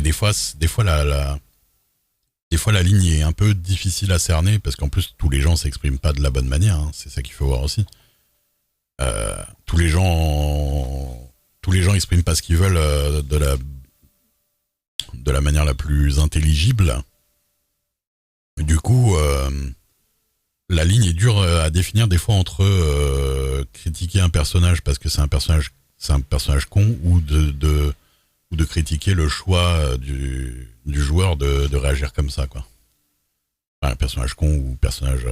des fois la ligne est un peu difficile à cerner parce qu'en plus tous les gens s'expriment pas de la bonne manière. Hein, c'est ça qu'il faut voir aussi. Tous les gens expriment pas ce qu'ils veulent de la manière la plus intelligible. Du coup, la ligne est dure à définir des fois entre critiquer un personnage parce que c'est un personnage con ou de critiquer le choix du joueur de réagir comme ça, quoi. Enfin, un personnage con ou personnage.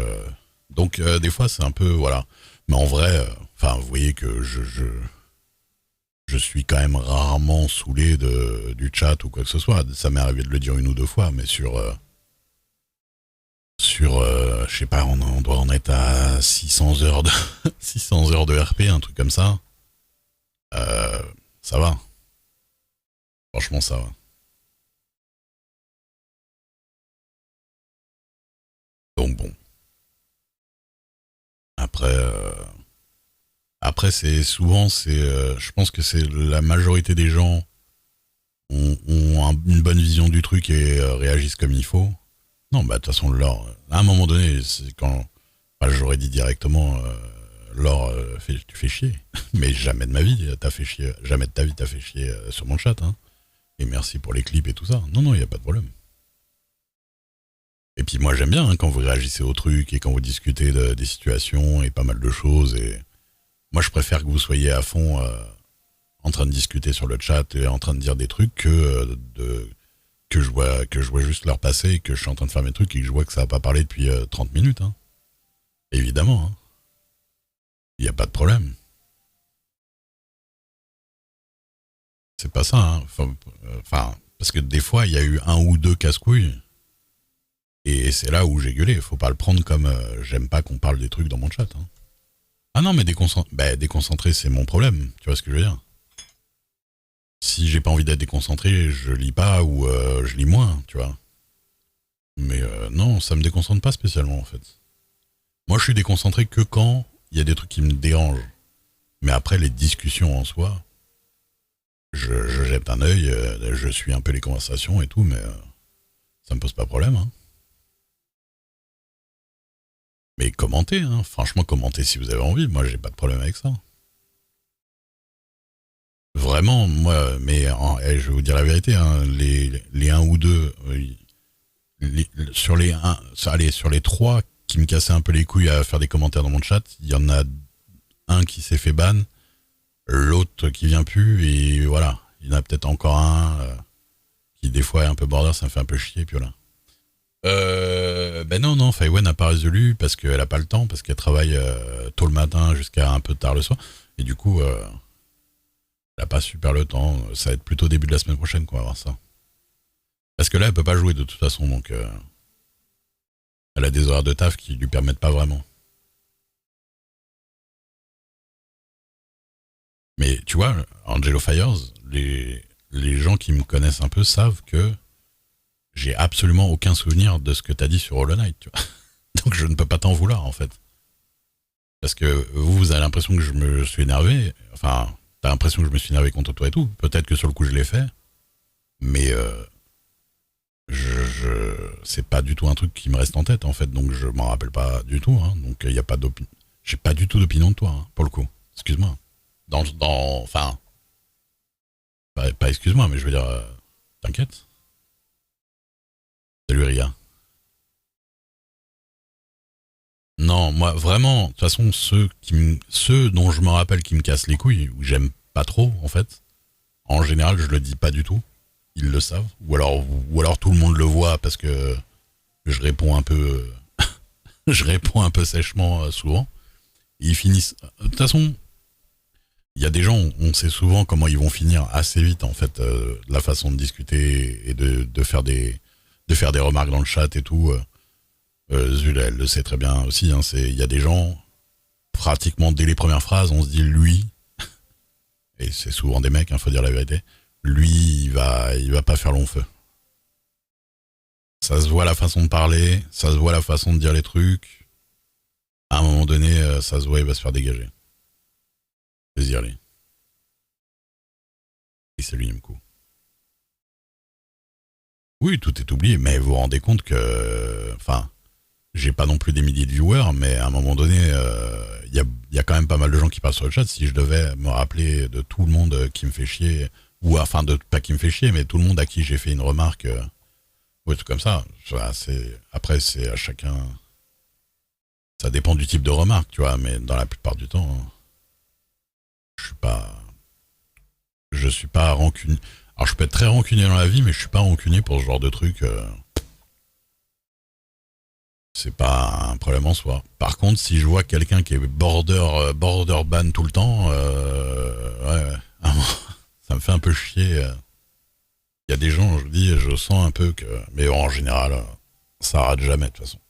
Donc des fois c'est un peu voilà. Mais en vrai, enfin vous voyez que je suis quand même rarement saoulé du chat ou quoi que ce soit. Ça m'est arrivé de le dire une ou deux fois, mais je sais pas, on doit en être à 600 heures de 600 heures de RP, un truc comme ça. Euh, Ça va. Franchement, ça va. Donc bon. Après, après je pense que c'est la majorité des gens ont une bonne vision du truc et réagissent comme il faut. Non, bah de toute façon, Laure, à un moment donné, c'est quand, bah, j'aurais dit directement, Laure, tu fais chier. Mais jamais de ma vie, t'as fait chier, jamais de ta vie, t'as fait chier sur mon chat. Hein. Et merci pour les clips et tout ça. Non, non, il n'y a pas de problème. Et puis moi, j'aime bien hein, quand vous réagissez au truc et quand vous discutez des situations et pas mal de choses. Et moi, je préfère que vous soyez à fond en train de discuter sur le chat et en train de dire des trucs que je vois juste leur passer et que je suis en train de faire mes trucs et que je vois que ça n'a pas parlé depuis 30 minutes. Hein. Évidemment, hein. Il n'y a pas de problème. C'est pas ça. Hein. Parce que des fois, il y a eu un ou deux casse-couilles et c'est là où j'ai gueulé. Faut pas le prendre comme j'aime pas qu'on parle des trucs dans mon chat. Hein. Ah non, mais déconcentré, c'est mon problème. Tu vois ce que je veux dire? Si j'ai pas envie d'être déconcentré, je lis pas ou je lis moins, tu vois. Mais non, ça me déconcentre pas spécialement en fait. Moi, je suis déconcentré que quand il y a des trucs qui me dérangent. Mais après, les discussions en soi, je jette un œil, je suis un peu les conversations et tout, mais ça me pose pas de problème. Hein. Mais commentez, hein. Franchement, commentez si vous avez envie. Moi, j'ai pas de problème avec ça. Vraiment, moi, mais je vais vous dire la vérité, hein, les un ou deux, sur les allez, sur les trois qui me cassaient un peu les couilles à faire des commentaires dans mon chat, il y en a un qui s'est fait ban, l'autre qui vient plus, et voilà. Il y en a peut-être encore un qui des fois est un peu border, ça me fait un peu chier, puis voilà. Ben non, non, Faiwen n'a pas résolu parce qu'elle a pas le temps, parce qu'elle travaille tôt le matin jusqu'à un peu tard le soir, et du coup, elle a pas super le temps. Ça va être plutôt début de la semaine prochaine qu'on va voir ça. Parce que là, elle peut pas jouer de toute façon, donc elle a des horaires de taf qui lui permettent pas vraiment. Mais tu vois, Angelo Fires, les gens qui me connaissent un peu savent que j'ai absolument aucun souvenir de ce que t'as dit sur Hollow Knight, tu vois. Donc je ne peux pas t'en vouloir, en fait. Parce que vous avez l'impression que je me suis énervé. Enfin, t'as l'impression que je me suis énervé contre toi et tout. Peut-être que sur le coup, je l'ai fait. Mais c'est pas du tout un truc qui me reste en tête, en fait. Donc je m'en rappelle pas du tout. Hein. Donc il y a pas d'opinion. J'ai pas du tout d'opinion de toi, hein, pour le coup. Excuse-moi. Enfin, pas excuse-moi, mais je veux dire, t'inquiète. Salut Ria. Non, moi vraiment, de toute façon, ceux dont je me rappelle qui me cassent les couilles, ou j'aime pas trop, en fait, en général, je le dis pas du tout. Ils le savent. Ou alors tout le monde le voit parce que je réponds un peu, je réponds un peu sèchement souvent. Et ils finissent. De toute façon, il y a des gens, on sait souvent comment ils vont finir assez vite, en fait, la façon de discuter et de faire des remarques dans le chat et tout. Zul, elle le sait très bien aussi. Hein, il y a des gens, pratiquement dès les premières phrases, on se dit lui, et c'est souvent des mecs, il faut dire la vérité. Lui, il va pas faire long feu. Ça se voit la façon de parler, ça se voit la façon de dire les trucs. À un moment donné, ça se voit, il va se faire dégager. Désir lui. Et c'est lui, Mko. Oui, tout est oublié, mais vous vous rendez compte que... Enfin, j'ai pas non plus des milliers de viewers, mais à un moment donné, il y a quand même pas mal de gens qui passent sur le chat. Si je devais me rappeler de tout le monde qui me fait chier, ou enfin, pas qui me fait chier, mais tout le monde à qui j'ai fait une remarque, ou tout comme ça, après, c'est à chacun... Ça dépend du type de remarque, tu vois, mais dans la plupart du temps, je suis pas... Je suis pas rancunier. Alors, je peux être très rancunier dans la vie, mais je suis pas rancunier pour ce genre de truc. C'est pas un problème en soi. Par contre, si je vois quelqu'un qui est border ban tout le temps, ouais, ça me fait un peu chier. Il y a des gens, je dis, je sens un peu que... Mais en général, ça rate jamais, de toute façon.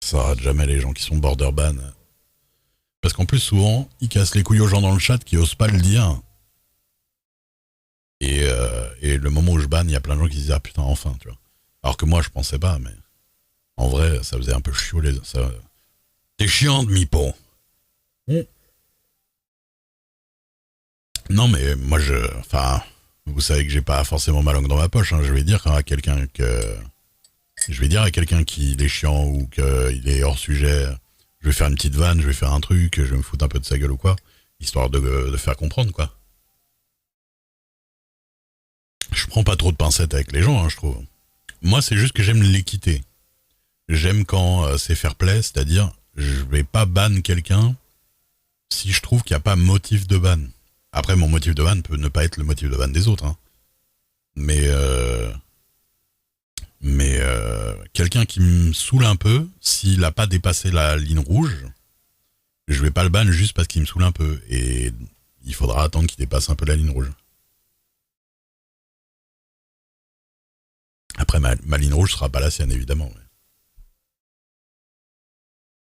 Ça rate jamais les gens qui sont border ban. Parce qu'en plus, souvent, ils cassent les couilles aux gens dans le chat qui osent pas le dire. Et le moment où je banne, il y a plein de gens qui se disent, ah putain, enfin, tu vois. Alors que moi, je pensais pas, mais en vrai, ça faisait un peu chiant. T'es chiante, Mipo. Mm. Non, mais moi, enfin, vous savez que j'ai pas forcément ma langue dans ma poche. Hein. Je vais dire à quelqu'un qu'il est chiant ou qu'il est hors sujet. Je vais faire une petite vanne, je vais faire un truc, je vais me foutre un peu de sa gueule ou quoi, histoire de faire comprendre, quoi. Je prends pas trop de pincettes avec les gens, hein, je trouve. Moi, c'est juste que j'aime l'équité. J'aime quand c'est fair play, c'est-à-dire, je vais pas ban quelqu'un si je trouve qu'il n'y a pas motif de ban. Après, mon motif de ban peut ne pas être le motif de ban des autres. Hein. Mais quelqu'un qui me saoule un peu, s'il n'a pas dépassé la ligne rouge, je vais pas le ban juste parce qu'il me saoule un peu. Et il faudra attendre qu'il dépasse un peu la ligne rouge. Après, ma ligne rouge sera pas la sienne, évidemment.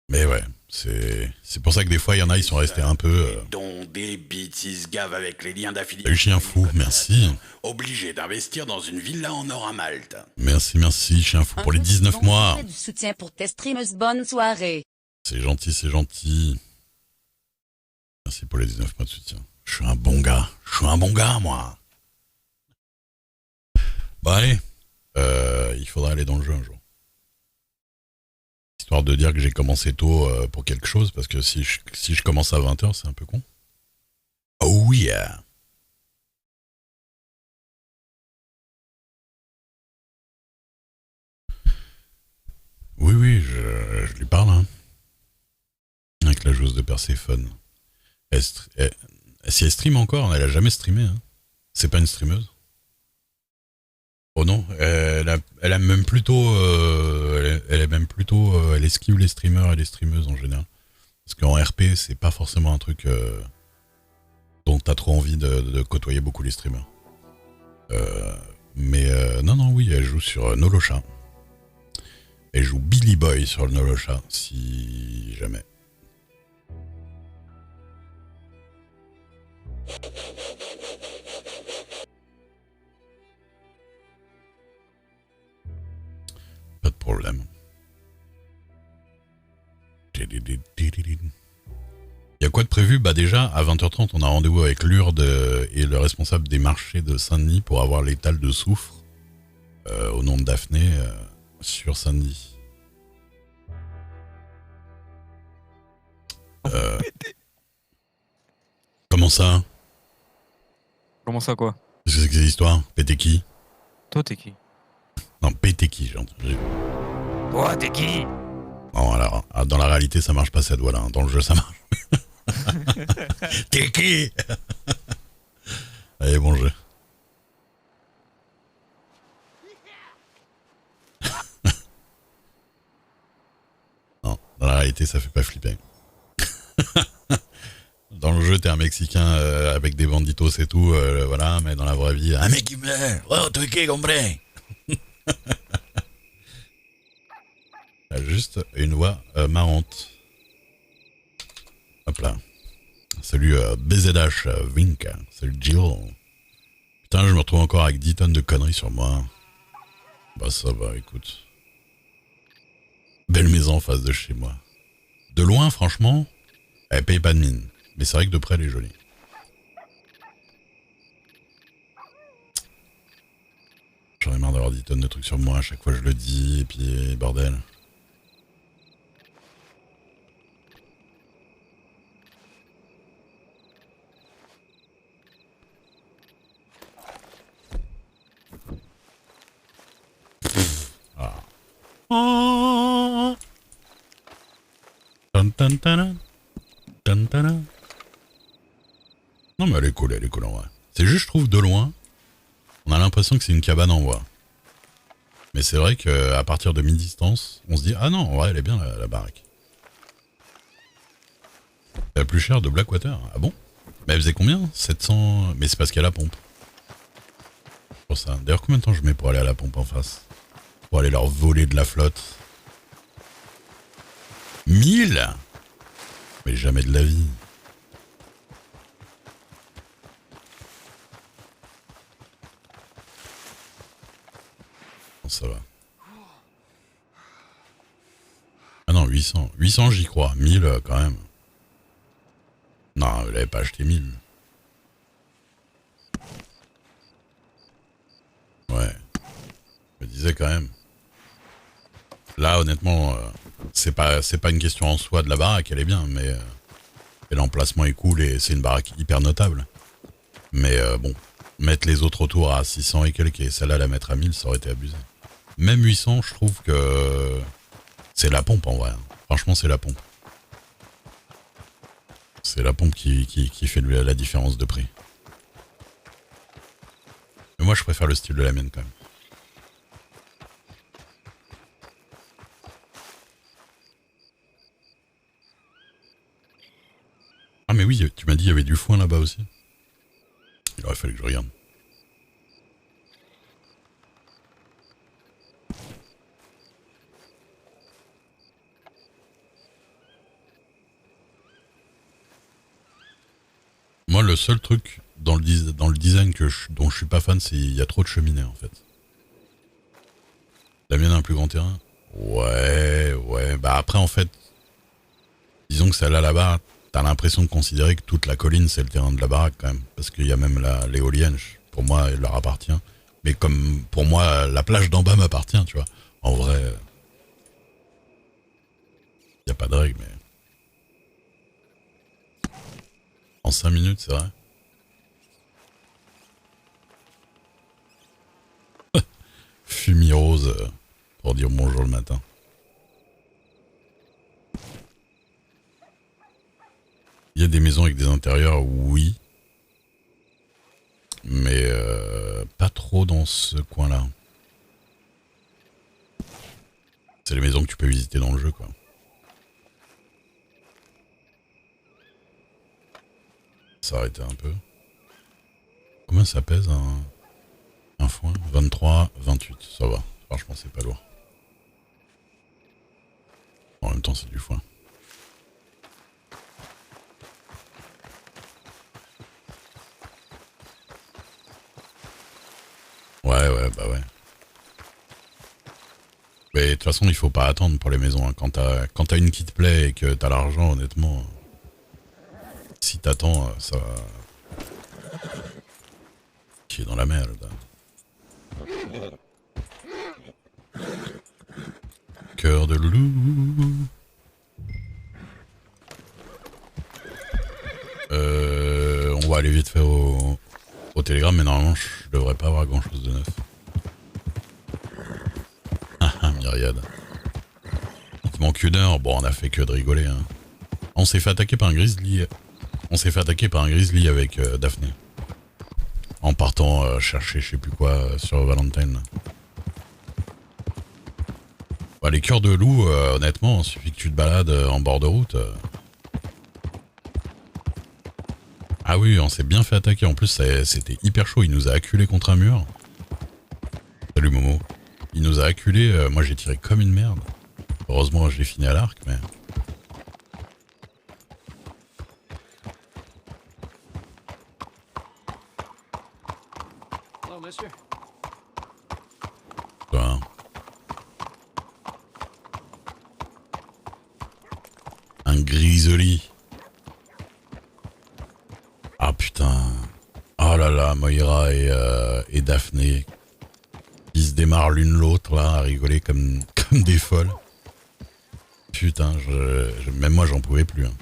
Mais ouais, c'est pour ça que des fois, il y en a, ils sont restés un peu... dont des bêtises gaves avec les liens d'affiliation. Salut chien fou, merci. Obligé d'investir dans une villa en or à Malte. Merci, chien fou, pour les 19 mois. Du soutien pour tes streamers, bonne soirée. C'est gentil. Merci pour les 19 mois de soutien. Je suis un bon gars, moi. Bon, allez, il faudra aller dans le jeu un jour. Histoire de dire que j'ai commencé tôt pour quelque chose, parce que si je commence à 20h, c'est un peu con. Oh yeah! Oui, je lui parle, hein. Avec la joueuse de Perséphone. Si elle stream encore, elle a jamais streamé, hein. C'est pas une streameuse. Oh non, elle a même plutôt, elle esquive les streamers et les streameuses en général. Parce qu'en RP, c'est pas forcément un truc dont t'as trop envie de côtoyer beaucoup les streamers. Non, oui, elle joue sur Nolosha. Elle joue Billy Boy sur le Nolosha, si jamais. Pas de problème. Il y a quoi de prévu? Bah déjà, à 20h30, on a rendez-vous avec Lourdes et le responsable des marchés de Saint-Denis pour avoir l'étal de soufre au nom de Daphné sur Saint-Denis. Comment ça? Comment ça, quoi? Qu'est-ce que c'est que ces histoires? Pété qui? Toi, t'es qui? Non, pété qui, j'ai entendu. Toi, t'es qui? Non, alors, dans la réalité, ça marche pas cette voix-là. Dans le jeu, ça marche. T'es qui? Allez, bon jeu. Non, dans la réalité, ça fait pas flipper. Dans le jeu, t'es un Mexicain avec des banditos et tout, voilà, mais dans la vraie vie, un mec qui meurt. Oh, t'es qui, compris? Juste une voix marrante. Hop là. Salut BZH Vink. Salut Jill. Putain, je me retrouve encore avec 10 tonnes de conneries sur moi. Bah ça va, écoute. Belle maison en face de chez moi. De loin, franchement, elle paye pas de mine. Mais c'est vrai que de près, elle est jolie. j'en ai marre d'avoir 10 tonnes de trucs sur moi, à chaque fois je le dis, et puis bordel. Ah. Tan, tan, tan, tan, tan. Non mais elle est cool en vrai. C'est juste, je trouve, de loin, on a l'impression que c'est une cabane en bois. Mais c'est vrai qu'à partir de mi-distance, on se dit, ah non, en vrai, elle est bien la baraque. La plus chère de Blackwater. Ah bon? Mais elle faisait combien? 700... Mais c'est parce qu'il y a la pompe. Pour ça. D'ailleurs, combien de temps je mets pour aller à la pompe en face? Pour aller leur voler de la flotte? 1000? Mais jamais de la vie. Ça va. Ah non, 800. 800, j'y crois. 1000, quand même. Non, elle avait pas acheté 1000. Ouais. Je me disais quand même. Là, honnêtement, c'est pas une question en soi de la baraque, elle est bien, mais et l'emplacement est cool et c'est une baraque hyper notable. Mais bon, mettre les autres autour à 600 et quelques et celle-là la mettre à 1000, ça aurait été abusé. Même 800, je trouve que c'est la pompe en vrai. Franchement, c'est la pompe. C'est la pompe qui fait la différence de prix. Mais moi, je préfère le style de la mienne quand même. Ah mais oui, tu m'as dit qu'il y avait du foin là-bas aussi. Il aurait fallu que je regarde. Moi, le seul truc dans le design dont je suis pas fan, c'est qu'il y a trop de cheminées en fait. La mienne a un plus grand terrain. Ouais. Bah après, en fait, disons que celle-là là-bas, t'as l'impression de considérer que toute la colline c'est le terrain de la baraque quand même. Parce qu'il y a même l'éolienne, pour moi, elle leur appartient. Mais comme pour moi, la plage d'en bas m'appartient, tu vois. En vrai, y a pas de règle, mais. En 5 minutes, c'est vrai. Fumier rose pour dire bonjour le matin. Il y a des maisons avec des intérieurs, oui. Mais pas trop dans ce coin-là. C'est les maisons que tu peux visiter dans le jeu, quoi. S'arrêter un peu. Combien ça pèse un foin? 23, 28, ça va. Franchement, c'est pas lourd. En même temps, c'est du foin. Ouais, bah ouais. Mais de toute façon, il faut pas attendre pour les maisons. Hein. Quand t'as une qui te plaît et que t'as l'argent, honnêtement, si t'attends, ça va. Qui est dans la merde. Cœur de loup. On va aller vite fait au télégramme, mais normalement je devrais pas avoir grand chose de neuf. Ah myriade. Il te manque une heure, bon on a fait que de rigoler. Hein. On s'est fait attaquer par un grizzly. Avec Daphné. En partant chercher je sais plus quoi sur Valentine. Bah, les cœurs de loup, honnêtement, il suffit que tu te balades en bord de route. Ah oui, on s'est bien fait attaquer. En plus, c'était hyper chaud. Il nous a acculés contre un mur. Salut Momo. Il nous a acculés. Moi, j'ai tiré comme une merde. Heureusement, j'ai fini à l'arc, mais... Oh, monsieur. Quoi, un grizzly. Ah putain. Oh là là, Moira et Daphné. Ils se démarrent l'une l'autre là à rigoler comme des folles. Putain, même moi j'en pouvais plus. Hein.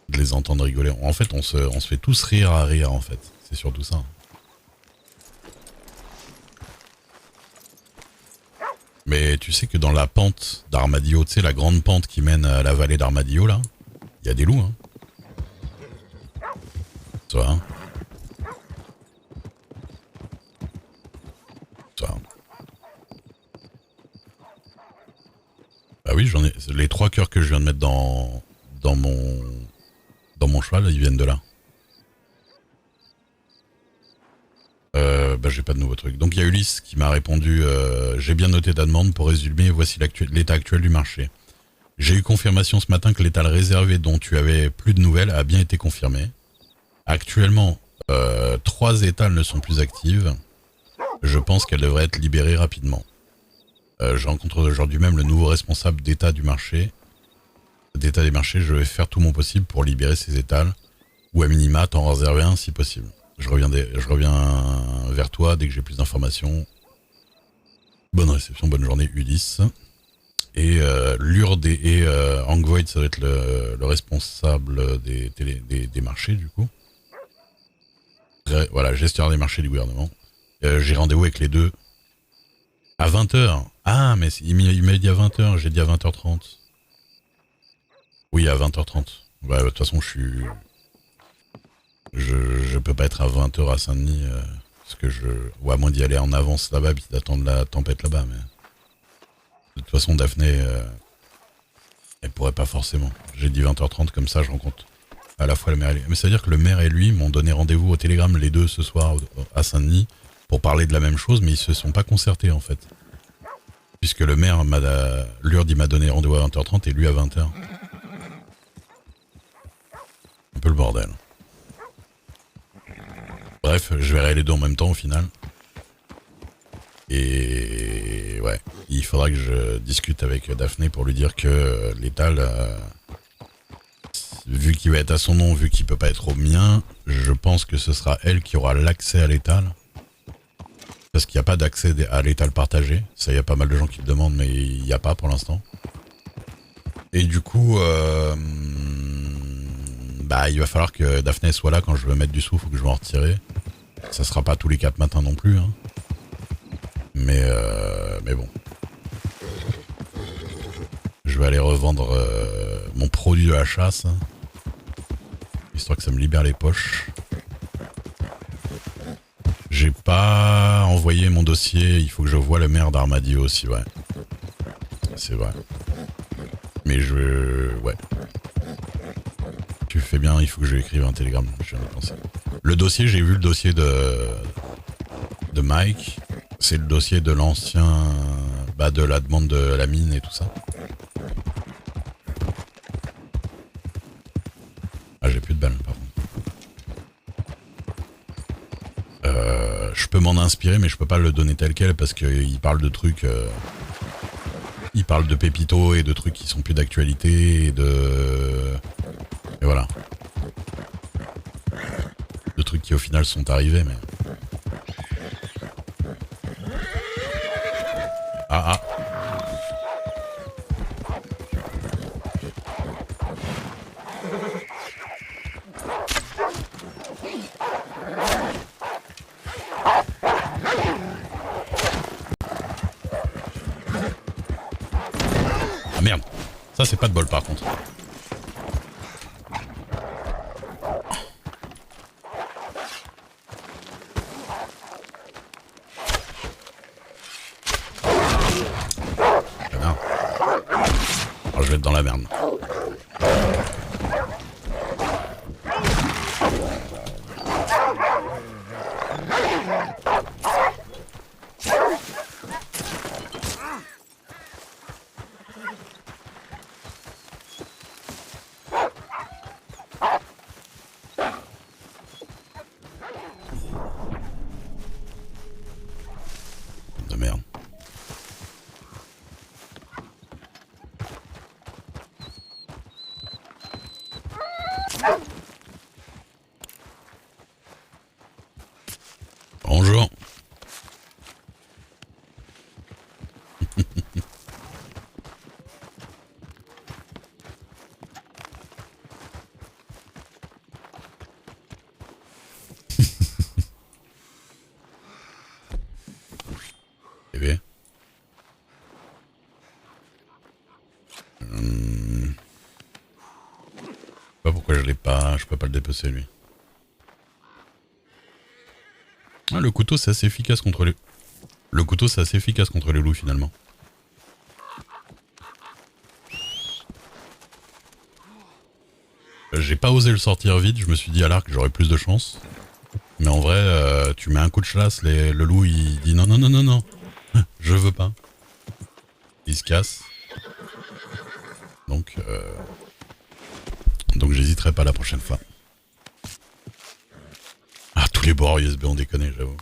De les entendre rigoler. En fait, on se fait tous rire à rire en fait. C'est surtout ça. Mais tu sais que dans la pente d'Armadillo, tu sais la grande pente qui mène à la vallée d'Armadillo là, il y a des loups. Hein. Ça va. Ça. Bah oui, j'en ai. Les 3 cœurs que je viens de mettre dans mon cheval, ils viennent de là. Bah j'ai pas de nouveau truc. Donc il y a Ulysse qui m'a répondu j'ai bien noté ta demande. Pour résumer, voici l'état actuel du marché. J'ai eu confirmation ce matin que l'étal réservé dont tu avais plus de nouvelles a bien été confirmé. Actuellement, 3 étals ne sont plus actives. Je pense qu'elles devraient être libérées rapidement. Je rencontre aujourd'hui même le nouveau responsable d'état du marché. D'état des marchés, je vais faire tout mon possible pour libérer ces étals, ou à minima t'en réserver un si possible. Je reviens vers toi dès que j'ai plus d'informations. Bonne réception, bonne journée Ulysse. Et Lourdes et Angvoid, ça doit être le responsable des marchés du coup. Voilà, gestionnaire des marchés du gouvernement. J'ai rendez-vous avec les deux à 20h. Ah, mais il m'a dit à 20h, j'ai dit à 20h30. Oui, à 20h30. Ouais, de toute façon, je peux pas être à 20h à Saint-Denis, parce que ou à moins d'y aller en avance là-bas, puis d'attendre la tempête là-bas, mais... De toute façon, Daphné, elle pourrait pas forcément. J'ai dit 20h30, comme ça, je rencontre à la fois le maire et lui. Mais c'est-à-dire que le maire et lui m'ont donné rendez-vous au télégramme, les deux, ce soir, à Saint-Denis, pour parler de la même chose, mais ils se sont pas concertés, en fait. Puisque le maire, Lourdes, il m'a donné rendez-vous à 20h30 et lui à 20h. Un peu le bordel. Bref, je verrai les deux en même temps au final. Et ouais, il faudra que je discute avec Daphné pour lui dire que l'étal, vu qu'il va être à son nom, vu qu'il peut pas être au mien, je pense que ce sera elle qui aura l'accès à l'étal. Parce qu'il n'y a pas d'accès à l'étal partagé. Ça, il y a pas mal de gens qui le demandent, mais il n'y a pas pour l'instant. Et du coup, bah, il va falloir que Daphné soit là quand je veux mettre du sou, faut que je vais en retirer. Ça sera pas tous les 4 matins non plus, hein. Mais bon. Je vais aller revendre mon produit de la chasse. Hein, histoire que ça me libère les poches. J'ai pas envoyé mon dossier, il faut que je voie le maire d'Armadillo aussi, ouais. C'est vrai. Mais ouais. Tu fais bien, il faut que je lui écrive un télégramme, je viens de penser. Le dossier, j'ai vu le dossier de Mike. C'est le dossier de l'ancien... Bah, de la demande de la mine et tout ça. Ah, j'ai plus de balles, pardon. Je peux m'en inspirer, mais je peux pas le donner tel quel parce qu'il parle de trucs... il parle de pépitos et de trucs qui sont plus d'actualité et de... Et voilà. De trucs qui au final sont arrivés, mais... Ah. Ah merde. Ça c'est pas de bol par contre. Je vais être dans la merde. De merde. TV. Pas pourquoi je l'ai pas, je peux pas le dépecer lui. Ah, le couteau c'est assez efficace contre les... Le couteau c'est assez efficace contre les loups finalement. J'ai pas osé le sortir vite, je me suis dit à l'arc j'aurais plus de chance. Mais en vrai, tu mets un coup de chlasse, le loup il dit non non non non non, je veux pas. Il se casse. Donc j'hésiterai pas la prochaine fois. Ah, tous les bords USB ont déconné, j'avoue.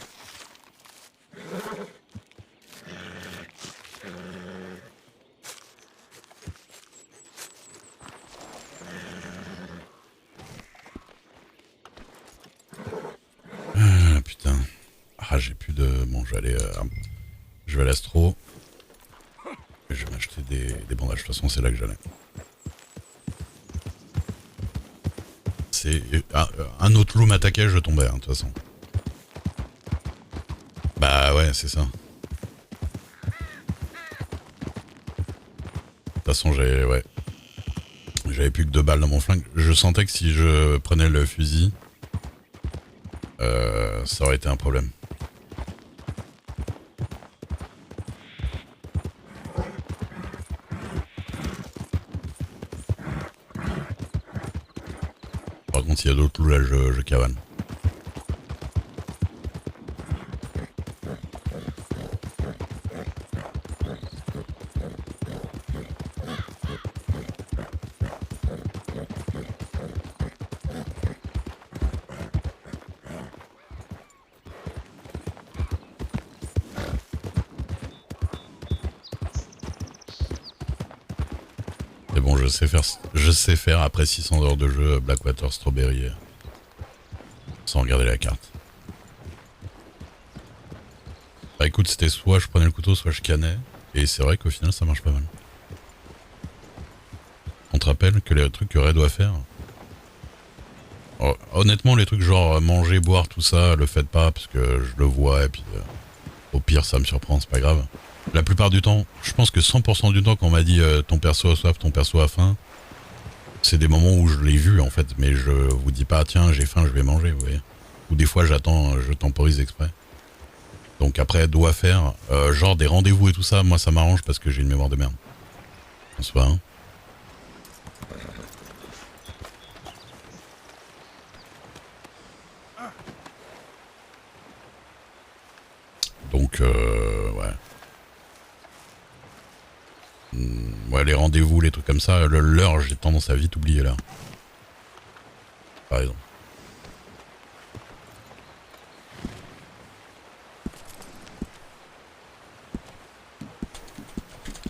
Ah, putain. Ah, j'ai plus de... Bon, je vais aller à Astro. Et je vais m'acheter des bandages. De toute façon, c'est là que j'allais. Un autre loup m'attaquait, je tombais, hein, de toute façon. Bah ouais, c'est ça. De toute façon, j'avais plus que 2 balles dans mon flingue. Je sentais que si je prenais le fusil, ça aurait été un problème. Par contre, s'il y a d'autres loups, là, je cavale. Mais bon, je sais faire après 600 heures de jeu Blackwater Strawberry sans regarder la carte. Bah écoute, c'était soit je prenais le couteau, soit je cannais, et c'est vrai qu'au final ça marche pas mal. On te rappelle que les trucs que Ray doit faire... Oh, honnêtement, les trucs genre manger, boire, tout ça, le faites pas, parce que je le vois, et puis au pire ça me surprend, c'est pas grave. La plupart du temps, je pense que 100% du temps quand on m'a dit ton perso a soif, ton perso a faim, c'est des moments où je l'ai vu en fait, mais je vous dis pas tiens j'ai faim, je vais manger, vous voyez. Ou des fois j'attends, je temporise exprès. Donc après doit faire, genre des rendez-vous et tout ça, moi ça m'arrange parce que j'ai une mémoire de merde. En soi, hein. Donc ouais. Ouais, les rendez-vous, les trucs comme ça, l'heure, j'ai tendance à vite oublier l'heure. Par exemple.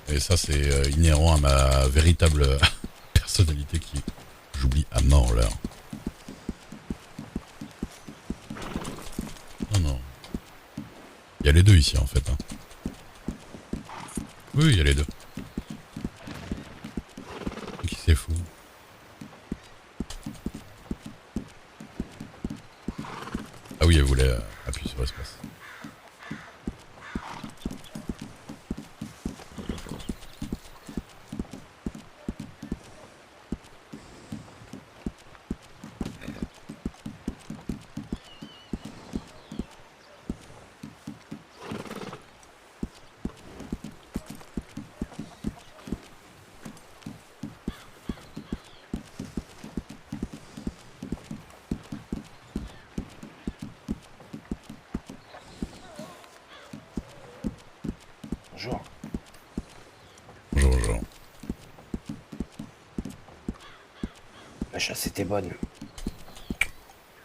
Et ça, c'est inhérent à ma véritable personnalité qui... J'oublie à mort l'heure. Non, non. Il y a les deux ici, en fait. Hein. Oui, il y a les deux. Qui c'est fou. Ah oui, elle voulait appuyer sur espace. Bonjour. Bonjour, bonjour. La chasse était bonne.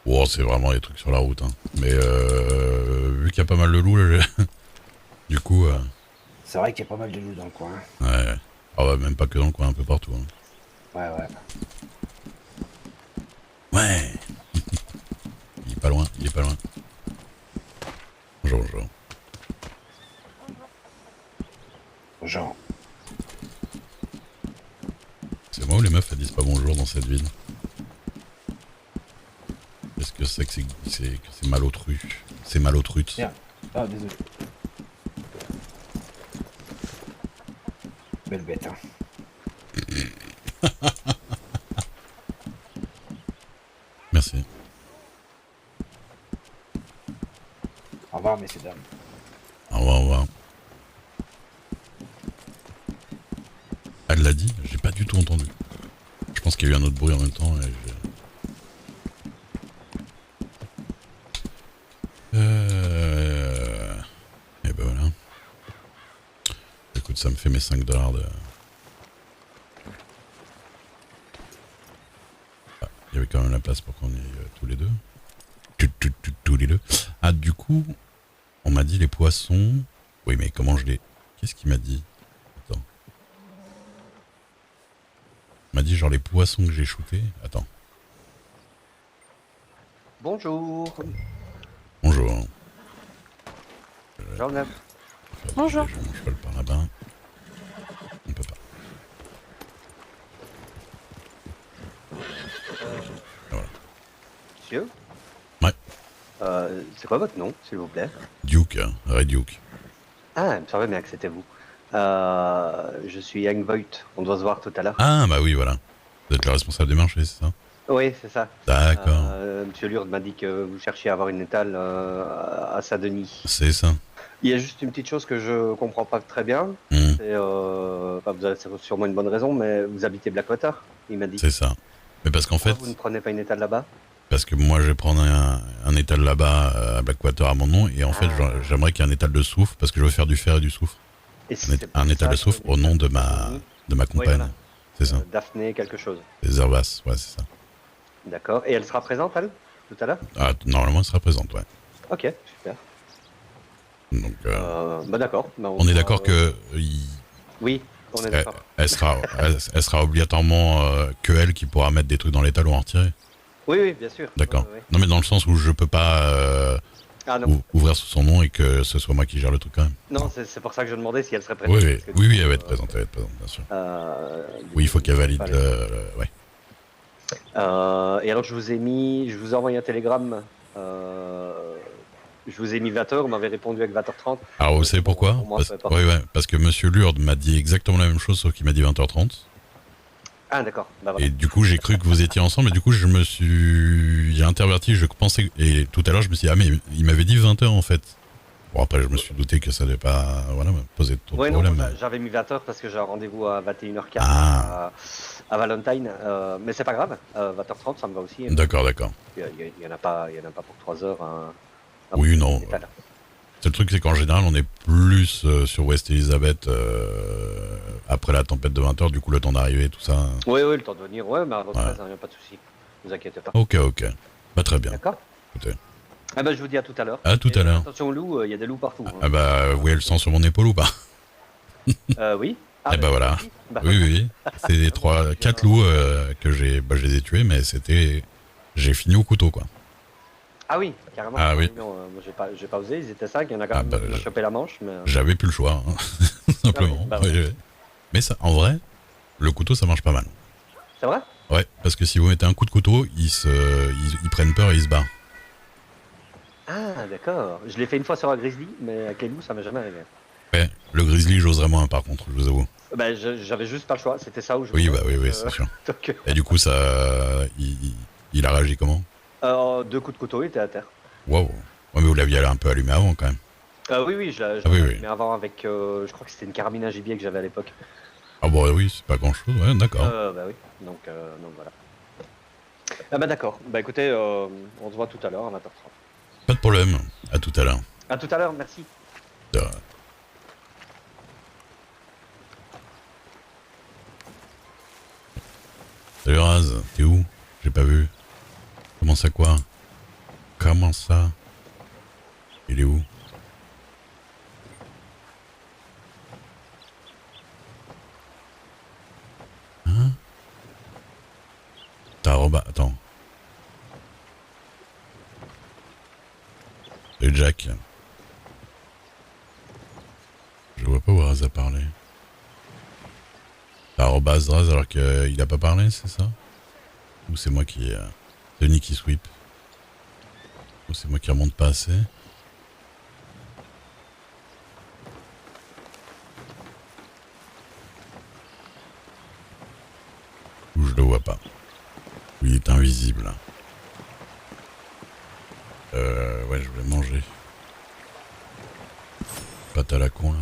Oh, c'est vraiment les trucs sur la route. Hein. Mais vu qu'il y a pas mal de loups, là, du coup... C'est vrai qu'il y a pas mal de loups dans le coin. Ouais. Ah bah, même pas que dans le coin, un peu partout. Hein. Ouais, ouais. Ouais. Il est pas loin, il est pas loin. Bonjour, bonjour. Genre. C'est moi ou les meufs elles disent pas bonjour dans cette ville? Qu'est-ce que c'est que c'est mal autrui? C'est mal autrui. Merde. Ah, désolé. Belle bête, hein. Merci. Au revoir, messieurs, dames. Au revoir, au revoir. Elle l'a dit, j'ai pas du tout entendu. Je pense qu'il y a eu un autre bruit en même temps. Et ben voilà. Écoute, ça me fait mes 5 dollars de... Ah, il y avait quand même la place pour qu'on y aille tous les deux. Tous les deux. Ah, du coup, on m'a dit les poissons... Oui, mais comment je les... Qu'est-ce qu'il m'a dit? Attends. Il m'a dit genre les poissons que j'ai shootés. Attends. Bonjour. Bonjour. Jean-Gab. Bonjour. Je mange pas le par là-bas. On peut pas. Voilà. Monsieur. Ouais. C'est quoi votre nom, s'il vous plaît? Duke, Red Duke. Ah, il me semblait bien que c'était vous. Je suis Young Voigt. On doit se voir tout à l'heure. Ah, bah oui, voilà. Vous êtes le responsable des marchés, c'est ça? Oui, c'est ça. D'accord. Monsieur Lourdes m'a dit que vous cherchiez à avoir une étale à Saint-Denis. C'est ça. Il y a juste une petite chose que je comprends pas très bien. Hmm, C'est, enfin, vous avez sûrement une bonne raison, mais vous habitez Blackwater, il m'a dit. c'est ça. Mais parce qu'en fait, Pourquoi vous ne prenez pas une étale là-bas? parce que moi je vais prendre un étal là-bas à Blackwater à mon nom, et en fait j'aimerais qu'il y ait un étal de soufre, parce que je veux faire du fer et du soufre. Et Un étal de soufre au nom de ma compagne. voilà. C'est ça. Daphné quelque chose. Les Herbas, ouais, c'est ça. D'accord. Et elle sera présente, elle, tout à l'heure? Ah, normalement elle sera présente, ouais. Ok, super. Donc, Bah d'accord. Bah, on est d'accord que Oui, on est d'accord. elle sera obligatoirement que elle qui pourra mettre des trucs dans l'étal ou en retirer. Oui, oui, bien sûr. D'accord. Ouais, ouais. Non, mais dans le sens où je peux pas Ah non, ouvrir sous son nom et que ce soit moi qui gère le truc quand même. non, c'est pour ça que je demandais si elle serait présente. Oui, oui, parce que, oui, elle va être présente, bien sûr. Oui, il faut qu'elle valide. Ouais. Et alors, je vous ai envoyé un télégramme. Je vous ai mis 20h, vous m'avez répondu avec 20h30. Alors, vous savez pourquoi? Pour moi, peu importe. Ouais, parce que Monsieur Lourdes m'a dit exactement la même chose, sauf qu'il m'a dit 20h30. Ah d'accord, bah voilà. Et du coup, j'ai cru que vous étiez ensemble, et du coup, j'ai interverti, je pensais, et tout à l'heure, je me suis dit, ah, mais il m'avait dit 20h en fait. Bon, après, je me suis douté que ça devait pas, voilà, me poser trop de Ouais, non, problèmes. j'avais mis 20h parce que j'ai un rendez-vous à 21h15 Ah. à Valentine. Mais c'est pas grave, 20h30, ça me va aussi. D'accord. Il y en a pas pour 3 heures. Oui, non. étal. C'est le truc, c'est qu'en général, on est plus sur West Elizabeth après la tempête de 20h, du coup, le temps d'arriver, tout ça. Oui, le temps de venir, ouais, mais à votre Ouais. aise, il n'y a pas de souci. Ne vous inquiétez pas. Ok. Bah, très bien. D'accord. Écoutez. Ah bah, je vous dis à tout à l'heure. À tout Et, à l'heure. Attention aux loups, il y a des loups partout. hein. Ah bah, vous voyez le sang sur mon épaule ou pas? Oui. Eh bah voilà. oui. Bah, Oui. C'est les 4 loups que je les ai tués, mais j'ai fini au couteau, quoi. Ah oui, carrément. Ah oui. Non, moi j'ai pas osé, ils étaient 5, il y en a quand Ah même bah, qui m'ont chopé la manche. Mais... J'avais plus le choix, hein, tout simplement. bah ouais. Oui. Mais ça, en vrai, le couteau, ça marche pas mal. C'est vrai? Ouais, parce que si vous mettez un coup de couteau, ils prennent peur et ils se barrent. Ah d'accord. Je l'ai fait une fois sur un grizzly, mais avec les loups ça m'est jamais arrivé. Ouais, le grizzly, j'oserais moins, par contre, je vous avoue. Bah j'avais juste pas le choix, c'était ça où je Oui, voulais. bah oui, c'est sûr. Donc, Et du coup, il a réagi comment? 2 coups de couteau, il était à terre. Waouh. Ouais, mais vous l'aviez un peu allumé avant, quand même. Oui, je Ah oui, l'avais oui. allumé avant avec, je crois que c'était une carabine à gibier que j'avais à l'époque. Ah bon, oui, c'est pas grand-chose, ouais, d'accord. Bah oui, donc voilà. Ah bah d'accord, bah écoutez, on se voit tout à l'heure à 20h30. Pas de problème, à tout à l'heure. À tout à l'heure, merci. De- Salut Raz, t'es où? J'ai pas vu. Comment ça quoi? Comment ça? Il est où? Hein? Attends. Salut Jack. Je vois pas où Raz a parlé. T'as arrobase Raz alors qu'il a pas parlé, c'est ça? Ou c'est moi qui... Denis qui sweep? Ou c'est moi qui remonte pas assez? le vois pas. Il est invisible. Ouais, je vais manger. Pâte à la con, là.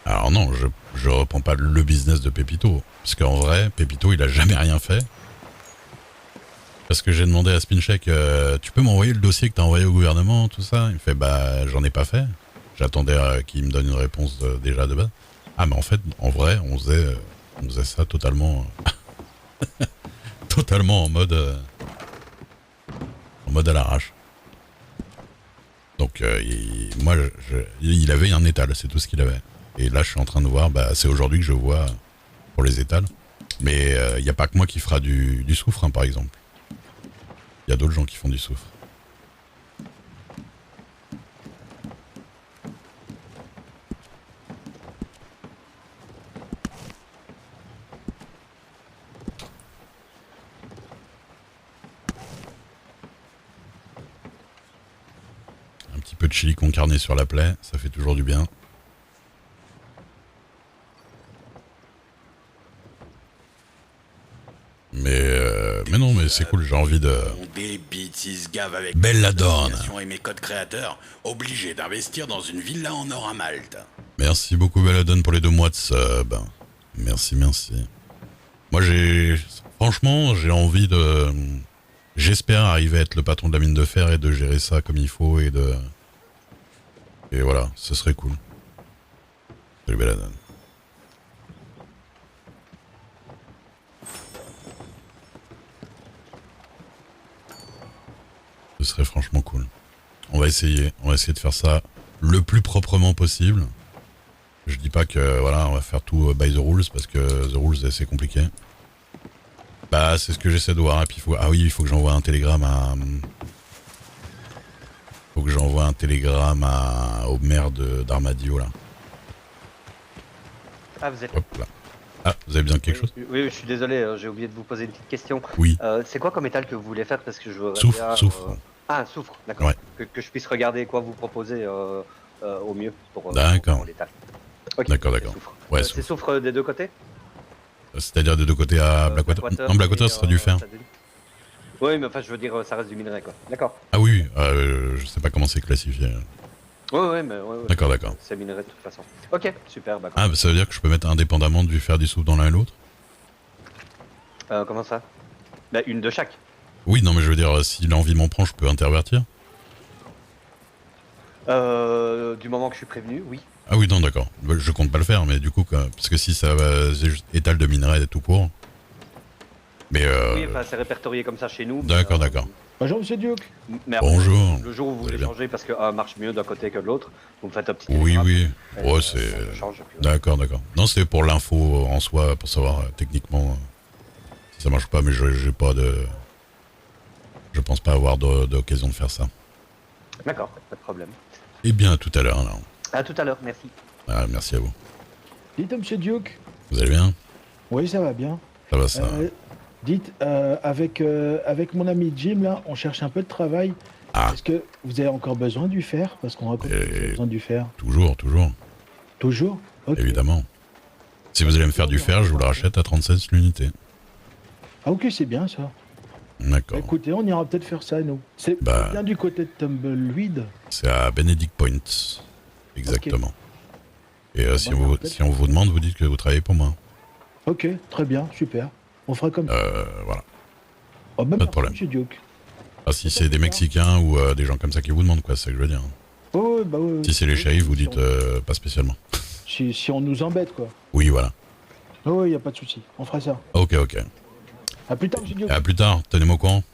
Alors non, je reprends pas le business de Pépito. Parce qu'en vrai, Pépito, il a jamais rien fait. Parce que j'ai demandé à Spincheck, tu peux m'envoyer le dossier que t'as envoyé au gouvernement, tout ça? Il me fait, bah, j'en ai pas fait. J'attendais qu'il me donne une réponse déjà de base. Ah, mais en fait, en vrai, on faisait ça totalement... totalement en mode à l'arrache. Donc, il avait un étal, c'est tout ce qu'il avait. Et là, je suis en train de voir, bah, c'est aujourd'hui que je vois pour les étals. Mais il n'y a pas que moi qui fera du soufre, hein, par exemple. Il y a d'autres gens qui font du soufre. Un petit peu de chili con carne sur la plaie, ça fait toujours du bien. Mais non, mais c'est cool, j'ai envie de... Mon débit se gave avec Belladonna. et mes codes créateurs, obligé d'investir dans une villa en or à Malte. Merci beaucoup Belladonna pour les 2 mois de sub. Merci, merci. Moi franchement, j'ai envie de... J'espère arriver à être le patron de la mine de fer et de gérer ça comme il faut et voilà, ce serait cool. Salut Belladonna. Ce serait franchement cool. On va essayer de faire ça le plus proprement possible. Je dis pas que voilà, on va faire tout by the rules parce que the rules c'est compliqué. Bah c'est ce que j'essaie de voir. Et puis il faut que j'envoie un télégramme au maire d'Armadillo là. Ah, vous êtes... Hop là. Ah, vous avez besoin de quelque chose? Oui, je suis désolé, j'ai oublié de vous poser une petite question. Oui. C'est quoi comme étal que vous voulez faire? Parce que je veux... Soufre. Ah, soufre, d'accord. Ouais. Que je puisse regarder quoi vous proposer au mieux pour l'étal. Ok, D'accord. soufre. Ouais, C'est soufre des deux côtés? C'est-à-dire des deux côtés à Blackwater? Non, Blackwater, ce sera du fer. Oui, mais enfin, je veux dire, ça reste du minerai, quoi. D'accord. Ah oui, je sais pas comment c'est classifié. Ouais, mais... D'accord. C'est minerai de toute façon. Ok, super, bah... Ah, bah, ça veut dire que je peux mettre indépendamment du fer du soufre dans l'un et l'autre? Comment ça? Bah, une de chaque. Oui, non, mais je veux dire, si l'envie m'en prend, je peux intervertir? Du moment que je suis prévenu, oui. Ah oui, non, d'accord. Je compte pas le faire, mais du coup, parce que si ça va, c'est juste étal de minerai et tout court. Mais Oui, enfin, c'est répertorié comme ça chez nous. D'accord. Bonjour, monsieur Duke. Mais après, Bonjour. le jour où vous Vous allez voulez bien? changer parce que un marche mieux d'un côté que de l'autre, vous me faites un petit Oui. télégramme, et, Ouais, ça change, puis voilà. D'accord. Non, c'est pour l'info en soi, pour savoir techniquement si ça marche pas, mais j'ai pas de... Je pense pas avoir d'occasion de faire ça. D'accord, pas de problème. Eh bien, à tout à l'heure, alors. À tout à l'heure, merci. Ah, merci à vous. Dites, monsieur Duke. Vous allez bien? Oui, ça va bien. Ça va, ça. Dites, avec mon ami Jim, là, on cherche un peu de travail. Ah. Est-ce que vous avez encore besoin du fer? Parce qu'on raconte que vous avez besoin du fer. Toujours. Toujours? Ok. Évidemment. Si vous allez me faire du fer, je vous le rachète à 36 l'unité. Ah ok, c'est bien ça. D'accord. Écoutez, on ira peut-être faire ça, nous. C'est bien du côté de Tumbleweed. C'est à Benedict Point. Exactement. Et si on vous demande, vous dites que vous travaillez pour moi. Ok, très bien, super. On fera comme ça. Voilà. Oh, ben, Pas de problème. monsieur Duke. Ah, si c'est des Mexicains ou des gens comme ça qui vous demandent, quoi, c'est ça que je veux dire. Oh, bah ouais. Si c'est les shérifs, vous dites pas spécialement. Si on nous embête, quoi. Oui, voilà. Oh, y a pas de souci. On fera ça. Ok. À plus tard, monsieur Duke. À plus tard, tenez-moi au courant.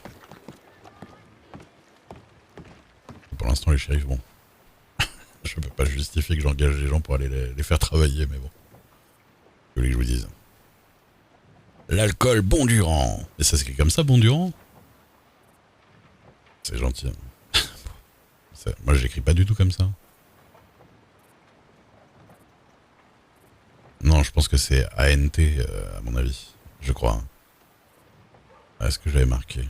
Pour l'instant, les shérifs, bon. Je peux pas justifier que j'engage des gens pour aller les faire travailler, mais bon. Vous voulez que je vous dise? L'alcool Bondurant. Et ça s'écrit comme ça, Bondurant? C'est gentil. Moi, je l'écris pas du tout comme ça. Non, je pense que c'est ANT, à mon avis. Je crois. Est-ce que j'avais marqué?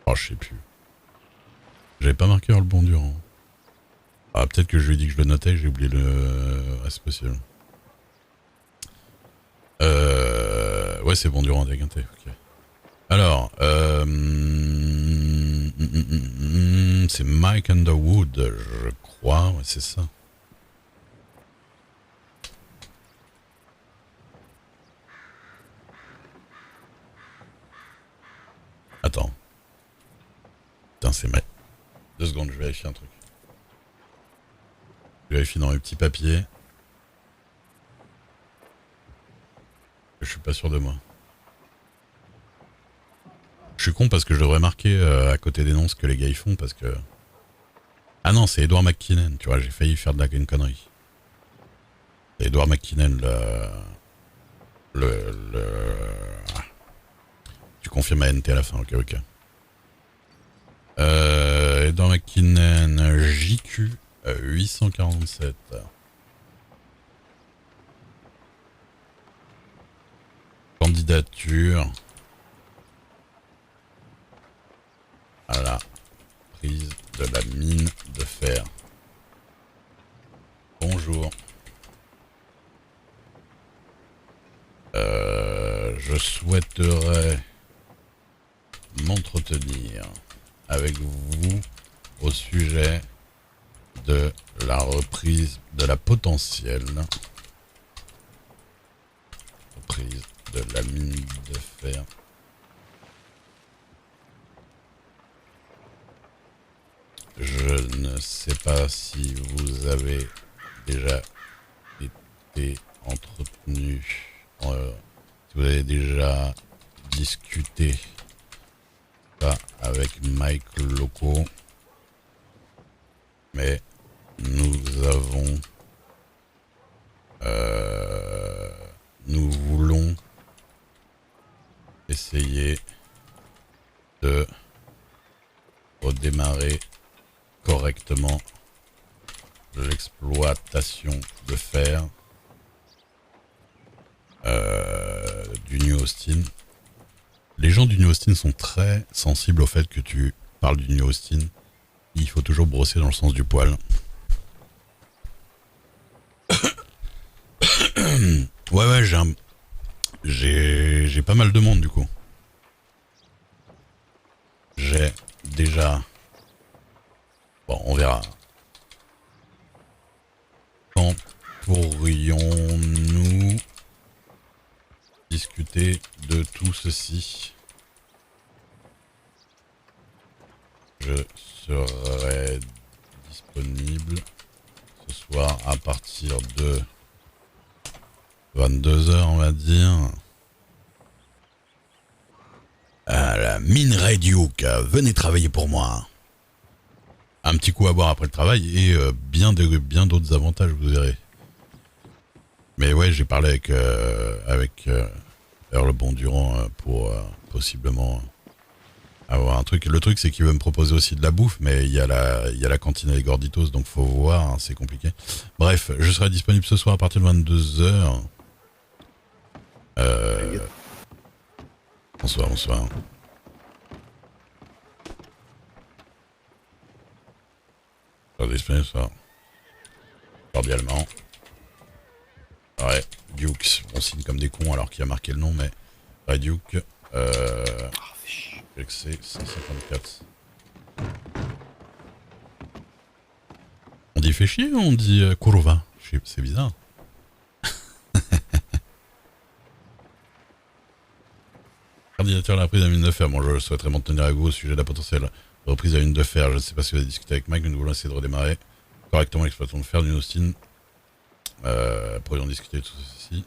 Oh, je sais plus. J'avais pas marqué dans le Bondurant. Ah, peut-être que je lui ai dit que je le notais, j'ai oublié le... Ah, c'est possible. Ouais, c'est bon, durant déguinté, ok. Alors, c'est Mike Underwood, je crois, ouais, c'est ça. Attends. Putain, c'est Mike. 2 secondes, je vérifie un truc. Je vérifie dans mes petits papiers. Je suis pas sûr de moi. Je suis con parce que je devrais marquer à côté des noms ce que les gars ils font parce que... Ah non, c'est Edward McKinnon, tu vois, j'ai failli faire une connerie. C'est Edward McKinnon, Tu confirmes à NT à la fin, ok, ok. Edward McKinnon, JQ 847. Candidature à la prise de la mine de fer. Bonjour. Je souhaiterais m'entretenir avec vous au sujet de la reprise de la potentielle reprise de la mine de fer je ne sais pas si vous avez déjà été entretenu si vous avez déjà discuté pas avec Mike Loco, mais nous voulons essayer de redémarrer correctement l'exploitation de fer du New Austin. Les gens du New Austin sont très sensibles au fait que tu parles du New Austin. Il faut toujours brosser dans le sens du poil. Ouais, j'ai pas mal de monde du coup. J'ai déjà... Bon, on verra. Quand pourrions-nous discuter de tout ceci? Je serai disponible ce soir à partir de 22h, on va dire. À la minerai Duke, venez travailler pour moi. Un petit coup à boire après le travail et bien d'autres avantages, vous verrez. Mais ouais, j'ai parlé avec Earl Bondurant pour possiblement avoir un truc. Le truc, c'est qu'il veut me proposer aussi de la bouffe, mais il y a la cantine et les gorditos, donc faut voir, hein, c'est compliqué. Bref, je serai disponible ce soir à partir de 22h. Bonsoir. Je serai disponible ce soir. Cordialement. Ouais, Dukes, on signe comme des cons alors qu'il a marqué le nom, mais... Ouais, Duke, c'est 154. On dit fait chier ou on dit Kurva? C'est bizarre. Candidature à la reprise de la mine de fer. Bon, je souhaiterais m'en tenir avec vous au sujet de la potentielle reprise de la mine de fer. Je ne sais pas si vous avez discuté avec Mike, mais nous voulons essayer de redémarrer correctement l'exploitation de fer du Austin. Pourrions discuter de tout ceci.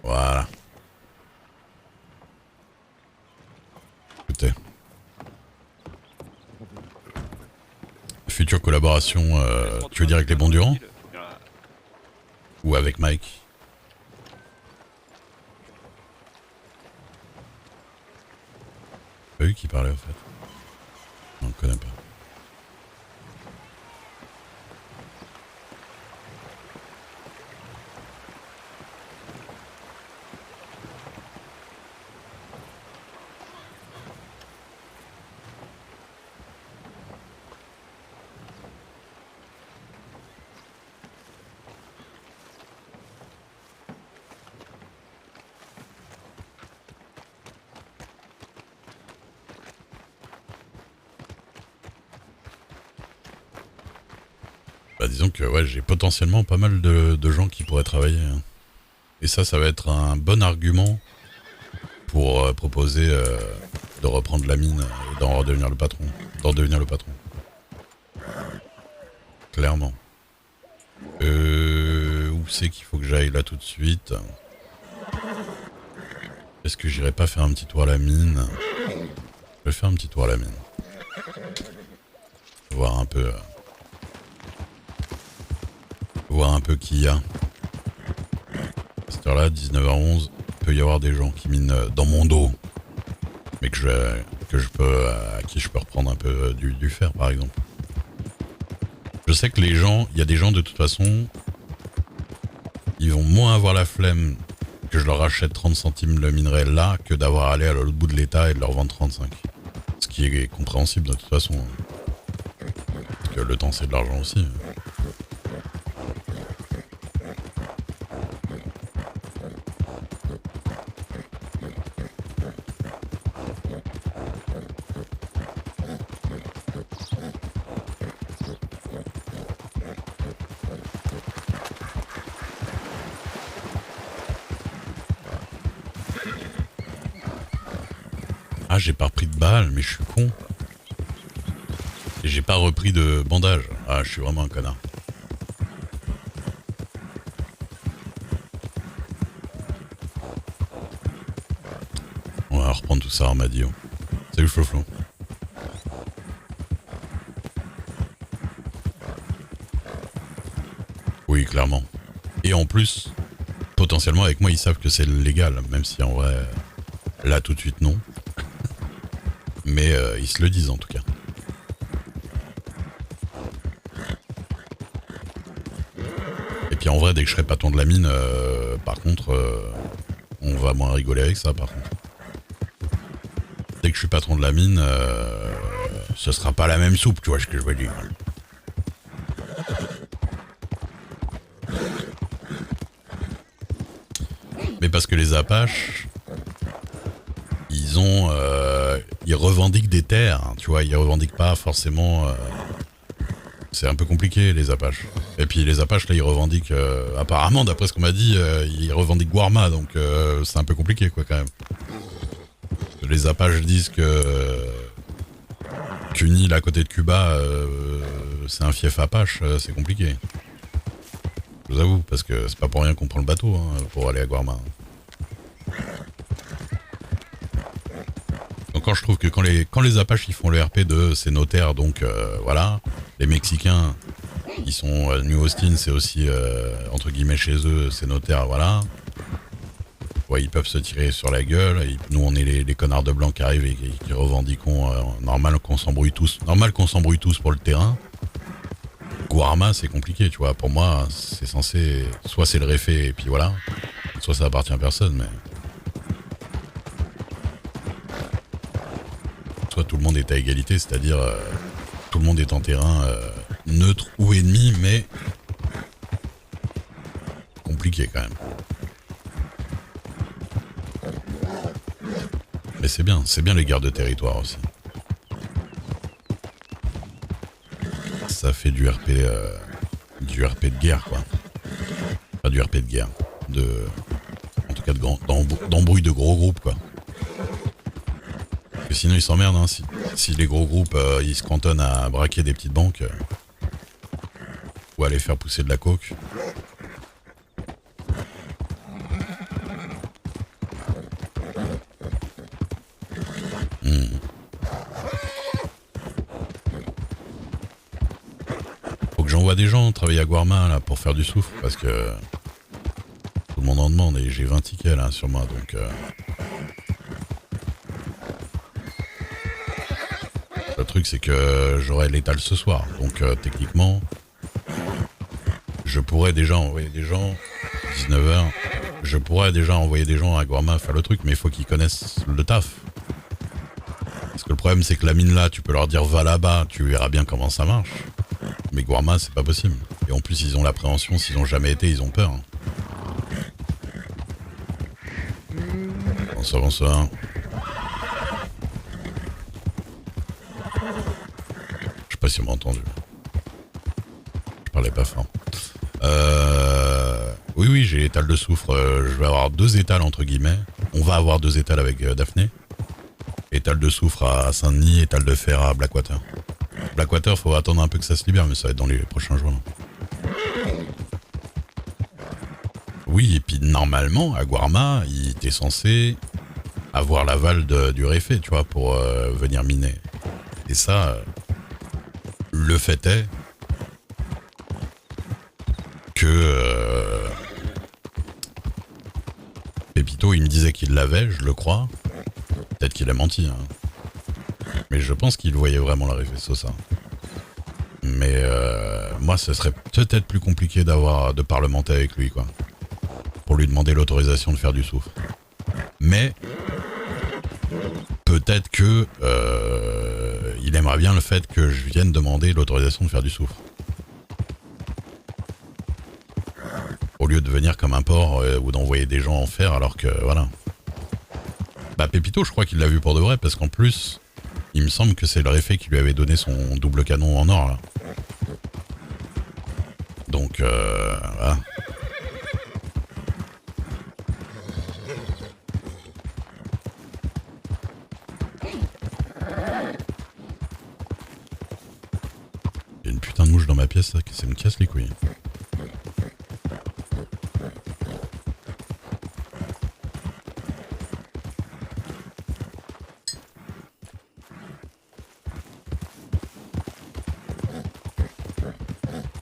Voilà. Écoutez. Future collaboration, tu veux dire avec les Bondurants? Ou avec Mike? C'est pas eux qui parlaient, en fait. On ne connaît pas. Bah disons que ouais, j'ai potentiellement pas mal de gens qui pourraient travailler. Hein. Et ça va être un bon argument pour proposer de reprendre la mine et d'en redevenir le patron. D'en devenir le patron. Clairement. Où c'est qu'il faut que j'aille là tout de suite? Est-ce que j'irai pas faire un petit tour à la mine? Je vais faire un petit tour à la mine. Voir un peu... voir un peu qui y a. À cette heure-là, 19h11, il peut y avoir des gens qui minent dans mon dos. Mais à qui je peux reprendre un peu du fer, par exemple. Je sais que les gens, il y a des gens de toute façon, ils vont moins avoir la flemme que je leur rachète 30 centimes le minerai là que d'avoir à aller à l'autre bout de l'état et de leur vendre 35. Ce qui est compréhensible de toute façon. Parce que le temps c'est de l'argent aussi. Ah, j'ai pas repris de balles, mais je suis con. Et j'ai pas repris de bandage. Ah, je suis vraiment un connard. On va reprendre tout ça Armadillo. Salut Floflo. Oui, clairement. Et en plus, potentiellement avec moi, ils savent que c'est légal, même si en vrai, là tout de suite non. Mais ils se le disent en tout cas. Et puis en vrai, dès que je serai patron de la mine, par contre, on va moins rigoler avec ça par contre. Dès que je suis patron de la mine, ce sera pas la même soupe, tu vois ce que je veux dire. Mais parce que les Apaches, ils revendiquent des terres, hein, tu vois, ils revendiquent pas forcément... c'est un peu compliqué les Apaches. Et puis les Apaches là ils revendiquent, apparemment d'après ce qu'on m'a dit, ils revendiquent Guarma, donc c'est un peu compliqué quoi quand même. Les Apaches disent que qu'une île à côté de Cuba, c'est un fief Apache, c'est compliqué. Je vous avoue, parce que c'est pas pour rien qu'on prend le bateau hein, pour aller à Guarma. Donc quand je trouve que quand les Apaches ils font le RP de ces notaires, donc voilà, les Mexicains ils sont New Austin, c'est aussi entre guillemets chez eux, ces notaires, voilà. Ouais, ils peuvent se tirer sur la gueule, et nous on est les connards de blanc qui arrivent et qui revendiquons normal qu'on s'embrouille tous pour le terrain. Guarma c'est compliqué, tu vois, pour moi c'est censé, soit c'est le réfé et puis voilà, soit ça appartient à personne, mais... Soit tout le monde est à égalité, c'est-à-dire tout le monde est en terrain neutre ou ennemi, mais compliqué quand même. Mais c'est bien les guerres de territoire aussi. Ça fait du RP de guerre quoi. Pas du RP de guerre, en tout cas d'embrouille de gros groupes quoi. Parce que sinon ils s'emmerdent hein, si les gros groupes ils se cantonnent à braquer des petites banques ou à aller faire pousser de la coke. Faut que j'envoie des gens travailler à Guarma là pour faire du soufre parce que tout le monde en demande et j'ai 20 tickets là sur moi donc le truc c'est que j'aurai l'étal ce soir donc techniquement je pourrais déjà envoyer des gens 19h, je pourrais déjà envoyer des gens à Guarma faire le truc mais il faut qu'ils connaissent le taf. Parce que le problème c'est que la mine là tu peux leur dire va là-bas, tu verras bien comment ça marche. Mais Guarma c'est pas possible. Et en plus ils ont l'appréhension, s'ils ont jamais été ils ont peur. Hein. Bonsoir, bonsoir. Je sais pas si on m'a entendu. Je parlez pas fort. Oui, j'ai étal de soufre. Je vais avoir 2 étals entre guillemets. On va avoir 2 étals avec Daphné. Étal de soufre à Saint-Denis, étal de fer à Blackwater. Blackwater, faut attendre un peu que ça se libère, mais ça va être dans les prochains jours. Là. Oui, et puis normalement, à Guarma, il était censé avoir l'aval du réfet, tu vois, pour venir miner. Et ça, le fait est que Pépito, il me disait qu'il l'avait, je le crois. Peut-être qu'il a menti, hein. Mais je pense qu'il voyait vraiment la réfé Sosa. Mais moi, ce serait peut-être plus compliqué de parlementer avec lui, quoi. Pour lui demander l'autorisation de faire du soufre. Mais peut-être que il aimerait bien le fait que je vienne demander l'autorisation de faire du soufre. Au lieu de venir comme un porc ou d'envoyer des gens en fer alors que voilà. Bah Pépito, je crois qu'il l'a vu pour de vrai parce qu'en plus, il me semble que c'est le réfé qui lui avait donné son double canon en or là. Donc voilà. Il y a une putain de mouche dans ma pièce là, ça me casse les couilles.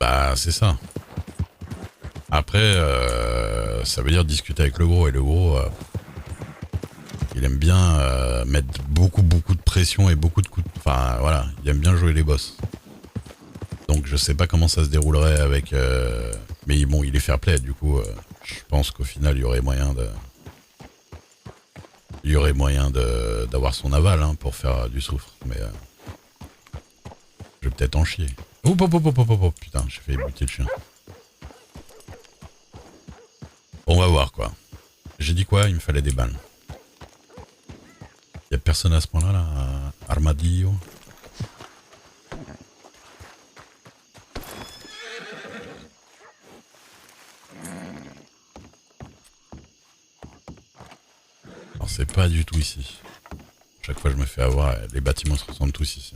Bah c'est ça. Après ça veut dire discuter avec le gros et le gros il aime bien mettre beaucoup de pression et beaucoup de coups de... Enfin voilà, il aime bien jouer les boss. Donc je sais pas comment ça se déroulerait avec... Mais bon, il est fair play, du coup je pense qu'au final il y aurait moyen de... Il y aurait moyen d'avoir son aval hein, pour faire du soufre, mais... Je vais peut-être en chier. Oh, putain, j'ai fait buter le chien. On va voir quoi. J'ai dit quoi? Il me fallait des balles. Y'a personne à ce point-là, là, Armadillo. Alors c'est pas du tout ici. Chaque fois je me fais avoir, les bâtiments se ressemblent tous ici.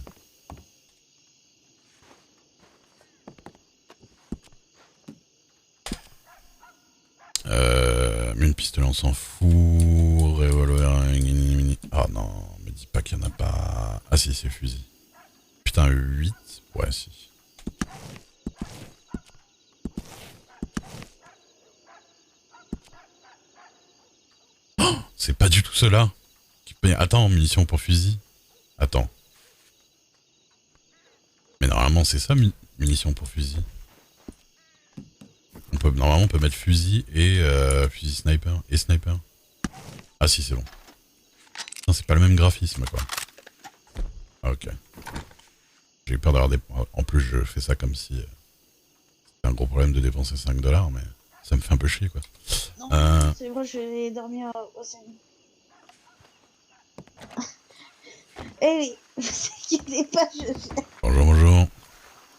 Une pistolet on s'en fout. Revolver. Ah non, me dis pas qu'il y en a pas. Ah si, c'est fusil. Putain, 8. Ouais, si. Oh, c'est pas du tout cela. Attends, munitions pour fusil. Attends. Mais normalement c'est ça, munitions pour fusil. Normalement on peut mettre fusil et fusil sniper. Et sniper. Ah si, c'est bon. Non, c'est pas le même graphisme quoi. Ah, ok. J'ai eu peur d'avoir des... En plus je fais ça comme si... c'était un gros problème de dépenser 5 $, mais ça me fait un peu chier quoi. Non, c'est vrai, je vais dormir au sein. Eh oui, vous inquiétez pas, je sais. Bonjour.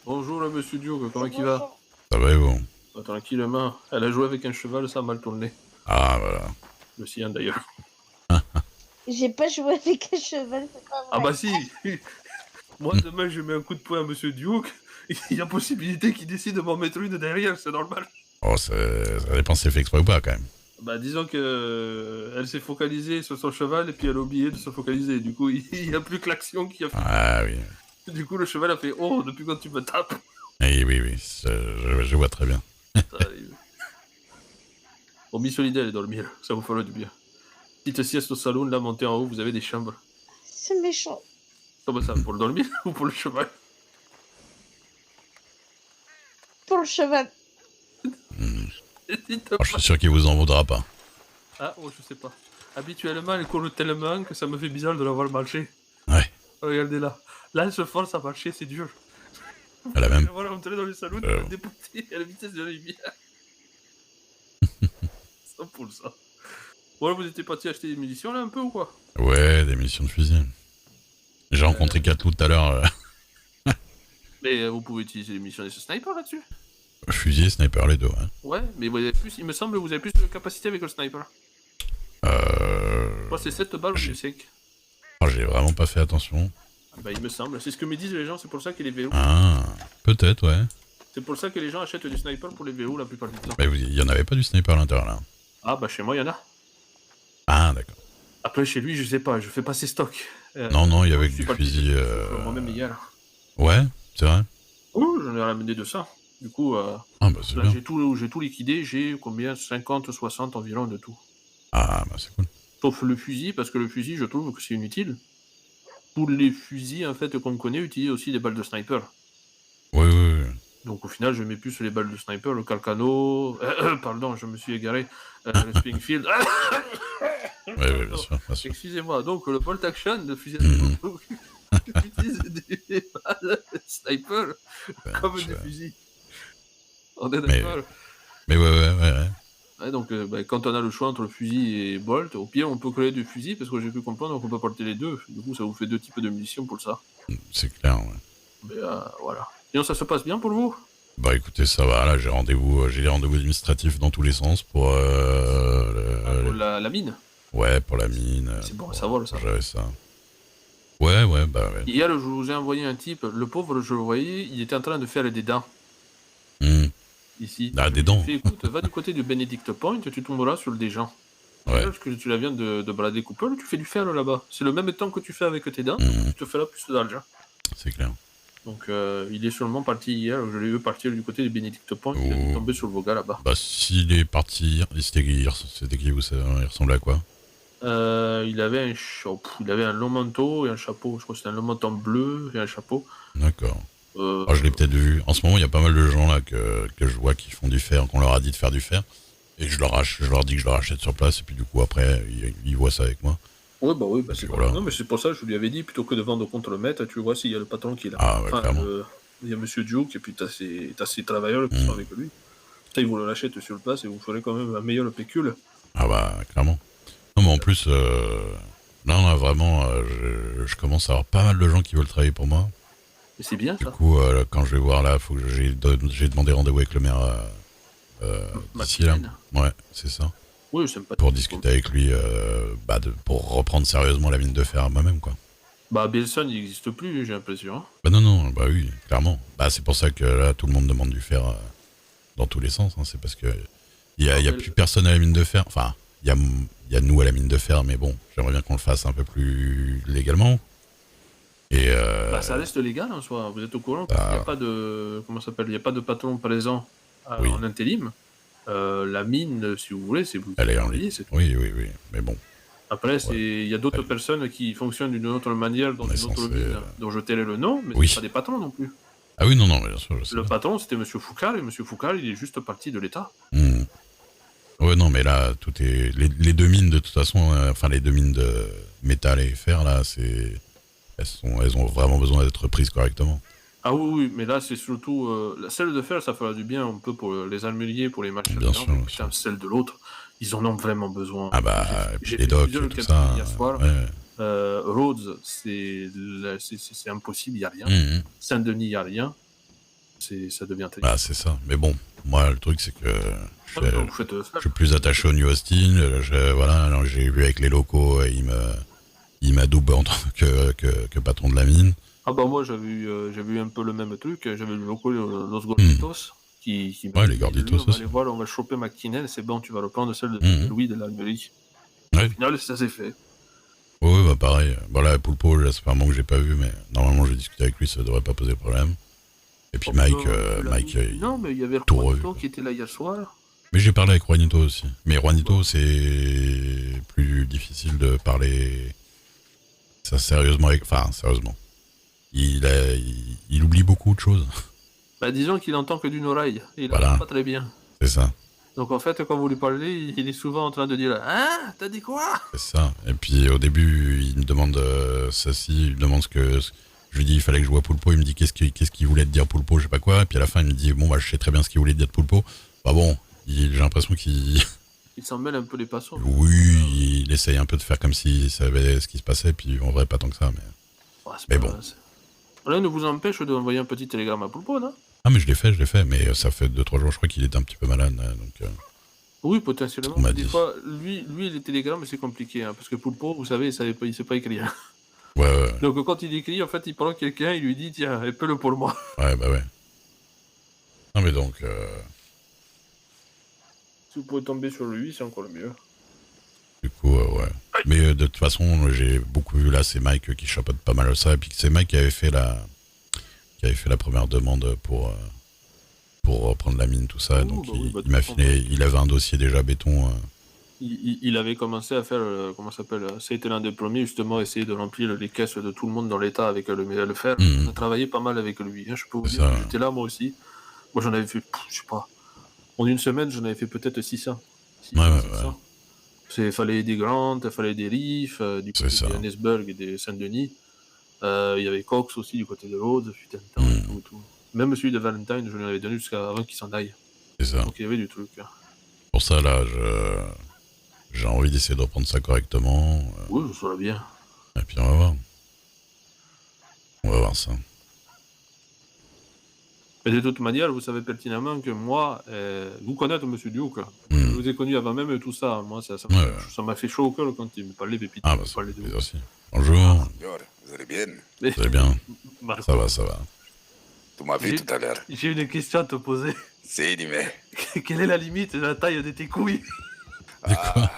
Bonjour le monsieur Duke, comment il va? Ça va et vous? Tranquillement. Elle a joué avec un cheval, ça a mal tourné. Ah voilà. Le sien d'ailleurs. J'ai pas joué avec un cheval, c'est pas vrai. Ah bah si. Moi demain je mets un coup de poing à monsieur Duke, il y a possibilité qu'il décide de m'en mettre une derrière, c'est normal. Oh, ça dépend si c'est fait exprès ou pas quand même. Bah disons que elle s'est focalisée sur son cheval et puis elle a oublié de se focaliser. Du coup il y a plus que l'action qui a fait. Ah oui. Du coup le cheval a fait oh depuis quand tu me tapes. Oui, je vois très bien. Ça arrive. Bon, Miss Holiday, elle est dormir, ça vous fera du bien. Petite sieste au salon, là, montez en haut, vous avez des chambres. C'est méchant. Comment ça, pour le dormir ou pour le cheval? Pour le cheval. Oh, je suis sûr qu'il vous en voudra pas. Ah, oh, je sais pas. Habituellement, elle court tellement que ça me fait bizarre de la voir marcher. Ouais. Regardez là. Là, elle se force à marcher, c'est dur. Elle a même... Voilà, on dans le salon, elle a déporté à la vitesse de la lumière. 100%. Bon, vous étiez parti acheter des munitions là un peu ou quoi? Ouais, des munitions de fusil. J'ai rencontré Catlou tout à l'heure. Mais vous pouvez utiliser les munitions de ce sniper là-dessus? Fusil et sniper, les deux, ouais. Ouais, mais vous avez plus, il me semble que vous avez plus de capacité avec le sniper. Moi, c'est 7 balles ou j'ai- c'est sec. Oh, j'ai vraiment pas fait attention. Ah bah, il me semble. C'est ce que me disent les gens, c'est pour ça que les VO. Ah, peut-être, ouais. C'est pour ça que les gens achètent du sniper pour les VO la plupart du temps. Mais il y en avait pas du sniper à l'intérieur, là. Ah bah, chez moi, il y en a. Ah, d'accord. Après, chez lui, je sais pas, je fais pas ses stocks. Non, il y avait je que suis du pas le fusil. type de faire moi-même hier. Ouais, c'est vrai. Oh, j'en ai ramené de ça. Du coup, Ah, bah, c'est là, bien. j'ai tout liquidé. J'ai combien 50, 60 environ de tout. Ah, bah, c'est cool. Sauf le fusil, parce que le fusil, je trouve que c'est inutile. Tous les fusils, en fait, qu'on connaît, utilisent aussi des balles de sniper. Oui. Donc au final, je mets plus les balles de sniper, le Calcano... pardon, je me suis égaré. Le Springfield... Ouais, bien sûr, bien sûr. Excusez-moi, donc le bolt action de fusil Mhm. utilise des balles de sniper comme des fusils. On est d'accord. Mais ouais. Ouais, donc quand on a le choix entre le fusil et bolt, au pire on peut coller du fusil parce que j'ai pu comprendre qu'on peut porter les deux. Du coup ça vous fait deux types de munitions pour ça. C'est clair, ouais. Mais voilà. Sinon ça se passe bien pour vous? Bah écoutez, ça va, là j'ai des rendez-vous administratifs dans tous les sens pour Pour la mine? ouais, pour la mine. C'est bon à savoir ça. Gérer ça. Ouais, bah ouais. Hier je vous ai envoyé un type, le pauvre je le voyais, il était en train de faire des dents. Hmm. Ici. Ah, des dents. Fait, écoute, va du côté du Benedict Point, tu tomberas sur des gens. Ouais. Parce que tu la viens de balader Cooper, tu fais du fer là-bas. C'est le même temps que tu fais avec tes dents, Mhm. tu te feras plus d'argent. C'est clair. Donc il est seulement parti hier, je l'ai vu partir du côté du Benedict Point, il est tombé sur le Voga là-bas. Bah s'il est parti, c'était qui, vous savez, il ressemblait à quoi? Il avait un long manteau et un chapeau, je crois que c'était un long manteau bleu et un chapeau. D'accord. Je l'ai peut-être vu. En ce moment, il y a pas mal de gens là que je vois qui font du fer, qu'on leur a dit de faire du fer. Et je leur dis que je leur achète sur place, et puis du coup, après, ils voient ça avec moi. Ouais, bah oui, c'est voilà. Non, mais c'est pour ça que je lui avais dit, plutôt que de vendre contre le maître, tu vois s'il y a le patron qui est là. Ah, ouais, clairement. Il y a Monsieur Duke, et puis t'as ses travailleurs qui sont avec lui. Ça, ils vous l'achètent sur place, et vous ferez quand même un meilleur pécule. Ah bah, clairement. Non, mais en plus, là, on a vraiment... je commence à avoir pas mal de gens qui veulent travailler pour moi. Et c'est bien, Du ça. coup, quand je vais voir là, faut que j'ai demandé rendez-vous avec le maire d'ici là. Ouais, c'est ça. Oui, c'est pas Pour discuter avec lui, pour reprendre sérieusement la mine de fer moi-même, quoi. Bah, Belson, il n'existe plus, j'ai l'impression. Hein. Bah non, bah oui, clairement. Bah c'est pour ça que là, tout le monde demande du fer dans tous les sens. Hein. C'est parce que il y a plus personne à la mine de fer. Enfin, il y a nous à la mine de fer, mais bon, j'aimerais bien qu'on le fasse un peu plus légalement. Et Bah, ça reste légal en soi. Vous êtes au courant qu'il n'y a pas de... Comment ça s'appelle? Il n'y a pas de patron présent oui. en intérim. La mine, si vous voulez, c'est vous qui Elle est en l'envoyez, ligne. c'est tout. Oui, mais bon. Après, il y a d'autres personnes qui fonctionnent d'une autre manière dans On est une autre censé, mine, dont je tairai le nom, mais oui. c'est pas des patrons non plus. Ah oui, non, mais bien sûr, je sais. Le patron, c'était Monsieur Foucault, et Monsieur Foucault, il est juste parti de l'État. Ouais, non, mais là, tout est... Les deux mines, de toute façon, enfin, les deux mines de métal et fer, là, elles ont vraiment besoin d'être prises correctement. Ah oui, mais là, c'est surtout... celle de fer, ça fera du bien un peu pour les armuriers, pour les machins. Bien sûr, bien putain, celle de l'autre, ils en ont vraiment besoin. Ah bah, et puis J'ai les fait docks, plusieurs tout calculs ça. hier soir. Ouais. Rhodes, c'est impossible, il n'y a rien. Saint-Denis, il n'y a rien. Ça devient terrible. Bah, c'est ça. Mais bon, moi, le truc, c'est que Vous faites je suis plus attaché au New Austin. Voilà, alors, j'ai vu avec les locaux, il m'adoube en tant que patron de la mine. Ah bah moi j'ai vu un peu le même truc, j'avais le loco Los Gorditos qui Ouais, les Gorditos on va aussi. aller voir, on va choper McKinnon, c'est bon, tu vas reprendre celle de Louis de l'Almerie. Ouais. Au final ça s'est fait. Ouais, bah pareil. Voilà, Poulpo, là, c'est pas un moment que j'ai pas vu, mais normalement, j'ai discuté avec lui, ça devrait pas poser problème. Et puis Mike, non mais il y avait tout Juanito qui était là hier soir. Mais j'ai parlé avec Juanito aussi. Mais Juanito, c'est plus difficile de parler ça sérieusement Enfin, sérieusement. Il oublie beaucoup de choses. Bah disons qu'il entend que d'une oreille, et il Voilà. entend pas très bien. C'est ça. Donc en fait quand vous lui parlez, il est souvent en train de dire « Hein? T'as dit quoi ?» C'est ça. Et puis au début, il me demande il me demande ce que... Je lui dis, il fallait que je vois Poulpo, il me dit qu'est-ce qu'il voulait te dire Poulpo, je sais pas quoi. Et puis à la fin, il me dit, bon, bah, je sais très bien ce qu'il voulait te dire Poulpo. Bah bon, j'ai l'impression qu'il... Il s'en mêle un peu les passants. Oui, il essaye un peu de faire comme s'il savait ce qui se passait, puis en vrai, pas tant que ça. Ouais, c'est Mais pas bon. grave. Rien ne vous empêche d'envoyer un petit télégramme à Poulpo, non? Ah, mais je l'ai fait, mais ça fait 2-3 jours, je crois qu'il était un petit peu malade, donc... Oui, potentiellement. On m'a Des dit. fois, lui, les télégrammes, c'est compliqué, hein, parce que Poulpo, vous savez, il sait pas écrire. Ouais. Donc quand il écrit, en fait, il prend quelqu'un, il lui dit, tiens, épelle pour moi. Ouais, bah ouais. Non, mais donc... Si vous pouvez tomber sur lui, c'est encore le mieux. Du coup, ouais. Mais de toute façon, j'ai beaucoup vu là, c'est Mike qui chapeaute pas mal ça, et puis c'est Mike qui avait fait la première demande pour prendre la mine, tout ça. Oh, Donc bah oui, bah, il m'a tout filé, il avait un dossier déjà béton. Il avait commencé à faire, comment ça s'appelle, ça a été l'un des premiers, justement, essayer de remplir les caisses de tout le monde dans l'État avec le fer. Mhm. On a travaillé pas mal avec lui, hein, je peux vous C'est dire, ça. j'étais là moi aussi. Moi j'en avais fait, je sais pas, en une semaine j'en avais fait peut-être 600. Ouais. Il fallait des Grant, il fallait des Reef, du côté de Johannesburg et de Saint-Denis. Il y avait Cox aussi du côté de Rhodes, putain de temps, et tout. Même celui de Valentine, je lui avais donné jusqu'à avant qu'il s'en aille. C'est ça. Donc il y avait du truc. Hein. Pour ça, là, j'ai envie d'essayer de reprendre ça correctement. Oui, je serais bien. Et puis on va voir. On va voir ça. Mais de toute manière, vous savez pertinemment que moi, vous connaissez M. Duke, je vous ai connu avant même tout ça. Moi, ça m'a fait chaud au cœur quand il me parlait Pépite. Ah, bah, ça me fait plaisir aussi. Bonjour. Señor, vous allez bien? Vous allez bien? Marco, Ça va. Tu m'as vu tout à l'heure. j'ai une question à te poser. Si, dis-moi. Quelle est la limite de la taille de tes couilles? De quoi?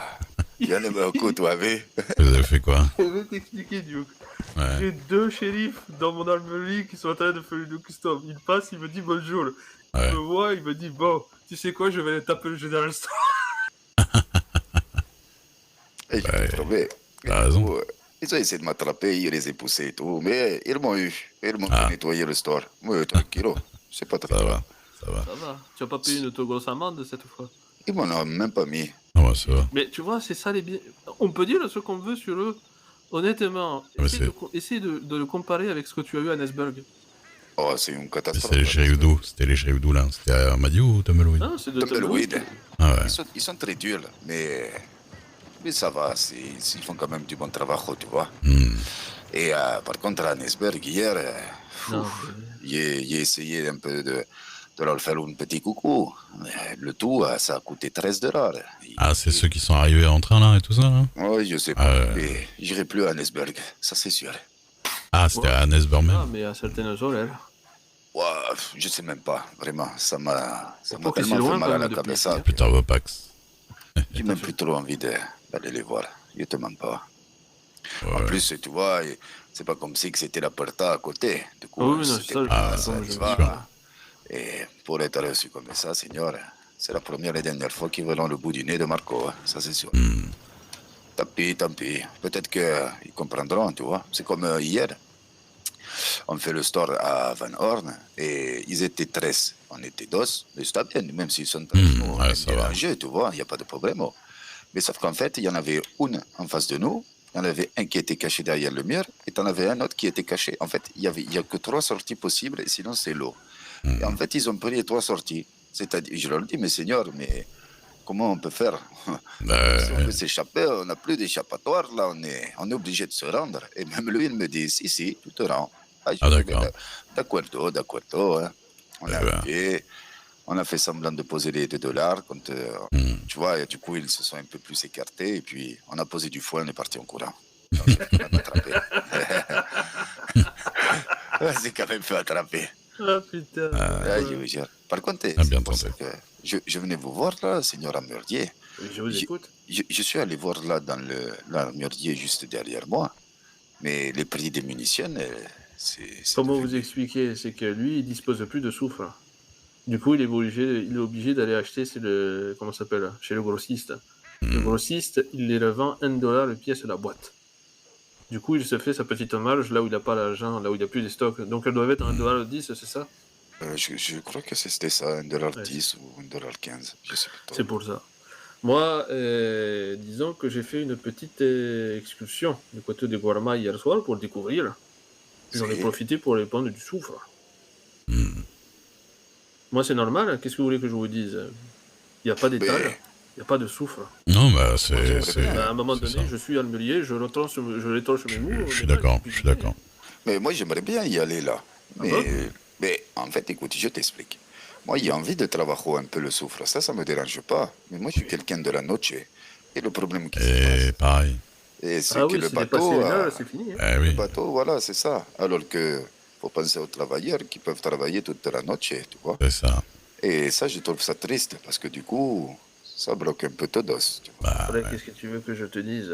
Yo no me oculto, tu as vu? Vous avez fait quoi? Je vais t'expliquer, Duke. Ouais. J'ai 2 shérifs dans mon armerie qui sont en train de faire une custom. Il passe, il me dit bonjour. Ouais. Il me voit, il me dit bon, tu sais quoi, je vais aller taper le General Store. Et je t'ai trouvé. T'as raison. Ils ont essayé de m'attraper, ils les ai poussés et tout, mais ils m'ont eu. Ils m'ont nettoyé le store. Oui, tranquille. C'est pas très grave. Ça va. Ça va. Tu as pas payé une trop grosse amende cette fois? Ils m'en ont même pas mis. Ah bah ça va. Mais tu vois, c'est ça les biens. On peut dire ce qu'on veut sur eux. Honnêtement, Mais essaie de le comparer avec ce que tu as eu à Nesburg. Oh, c'est une Mais catastrophe. c'est les shérifs d'où? C'était les shérifs d'où là? C'était à Madi ou Tumbleweed? Ah, c'est de Tumbleweed. Ah ouais. Ils sont très durs, mais ça va. Ils font quand même du bon travail, tu vois. Et par contre, à Nesberg, hier, j'ai essayé un peu de leur faire un petit coucou. Le tout, ça a coûté $13. Ah, c'est ceux qui sont arrivés en train là et tout ça là? Oui, je sais pas. Mais j'irai plus à Nesberg, ça c'est sûr. Ah, c'était à Nesburg même? Ah, mais à certaines horaires. Ouais, je sais même pas, vraiment. Ça m'a Pourquoi que c'est tellement fait loin, mal quand à la même, depuis cabeza. Putain, Vopax. J'ai même plus trop envie d'aller les voir. Je te mens pas. Ouais. En plus, tu vois, c'est pas comme si que c'était la Puerta à côté. Du coup, Oui, non, c'était ça, pas- ça, tu je vois. sûr. Et pour être reçu comme ça, Seigneur, c'est la première et dernière fois qu'ils verront le bout du nez de Marco, hein, ça c'est sûr. Tant pis. Peut-être qu'ils comprendront, tu vois. C'est comme hier. On fait le store à Van Horn et ils étaient 13. On était 2, mais c'était bien, même s'ils sont 13. ouais, ça va. Mélangés, tu vois, il n'y a pas de problème. Mais sauf qu'en fait, il y en avait une en face de nous, il y en avait un qui était caché derrière le mur, et il y en avait un autre qui était caché. En fait, il n'y a que 3 sorties possibles, et sinon c'est l'eau. Et en fait, ils ont pris les 3 sorties. C'est-à-dire, je leur dis, mais Seigneur, mais comment on peut faire? Si on veut s'échapper, on n'a plus d'échappatoire, là, on est obligé de se rendre. Et même lui, il me dit, si, tu te rends. D'accord. D'accordo. Hein. On est arrivé, on a fait semblant de poser les $2 quand, tu vois, et du coup, ils se sont un peu plus écartés, et puis on a posé du foin, on est parti en courant. On s'est quand même fait attraper. Ah putain. Je vous jure. Par contre, bien c'est pour tenté. ça que je venais vous voir là, Seigneur Amurdier. Je vous écoute. Je suis allé voir là dans l'armurier juste derrière moi, mais les prix des munitions, c'est... Comment vous expliquer? C'est que lui, il dispose plus de soufre. Du coup, il est obligé d'aller acheter comment ça s'appelle? Chez le grossiste. Le grossiste, il les revend $1 le pièce la boîte. Du coup, il se fait sa petite marge là où il n'a pas l'argent, là où il n'y a plus de stock. Donc, elle doit être $1.10, c'est ça? Je crois que c'était ça, $1.10 ou $1.15, je sais pas trop. C'est pour ça. Moi, disons que j'ai fait une petite excursion du côté de Guarma hier soir pour découvrir. J'en ai profité pour aller prendre du soufre. Moi, c'est normal. Qu'est-ce que vous voulez que je vous dise? Il n'y a pas d'étal, il n'y a pas de soufre. Non, bah c'est... À un moment donné, je suis almelier, je l'étanche mes mous. Je suis d'accord. Mais moi, j'aimerais bien y aller là. Mais Mais en fait, écoute, je t'explique. Moi, j'ai envie de travailler un peu le soufre. Ça me dérange pas. Mais moi, je suis quelqu'un de la noche. Et le problème qui se Et passe, pareil. et c'est Ah que oui, le s'il est passé bateau, une heure, c'est fini. Hein. Eh le oui. bateau, voilà, c'est ça. Alors que faut penser aux travailleurs qui peuvent travailler toute la nuit, tu vois. C'est ça. Et ça, je trouve ça triste parce que du coup, ça bloque un peu todo. Tu vois. Bah, Après, qu'est-ce que tu veux que je te dise?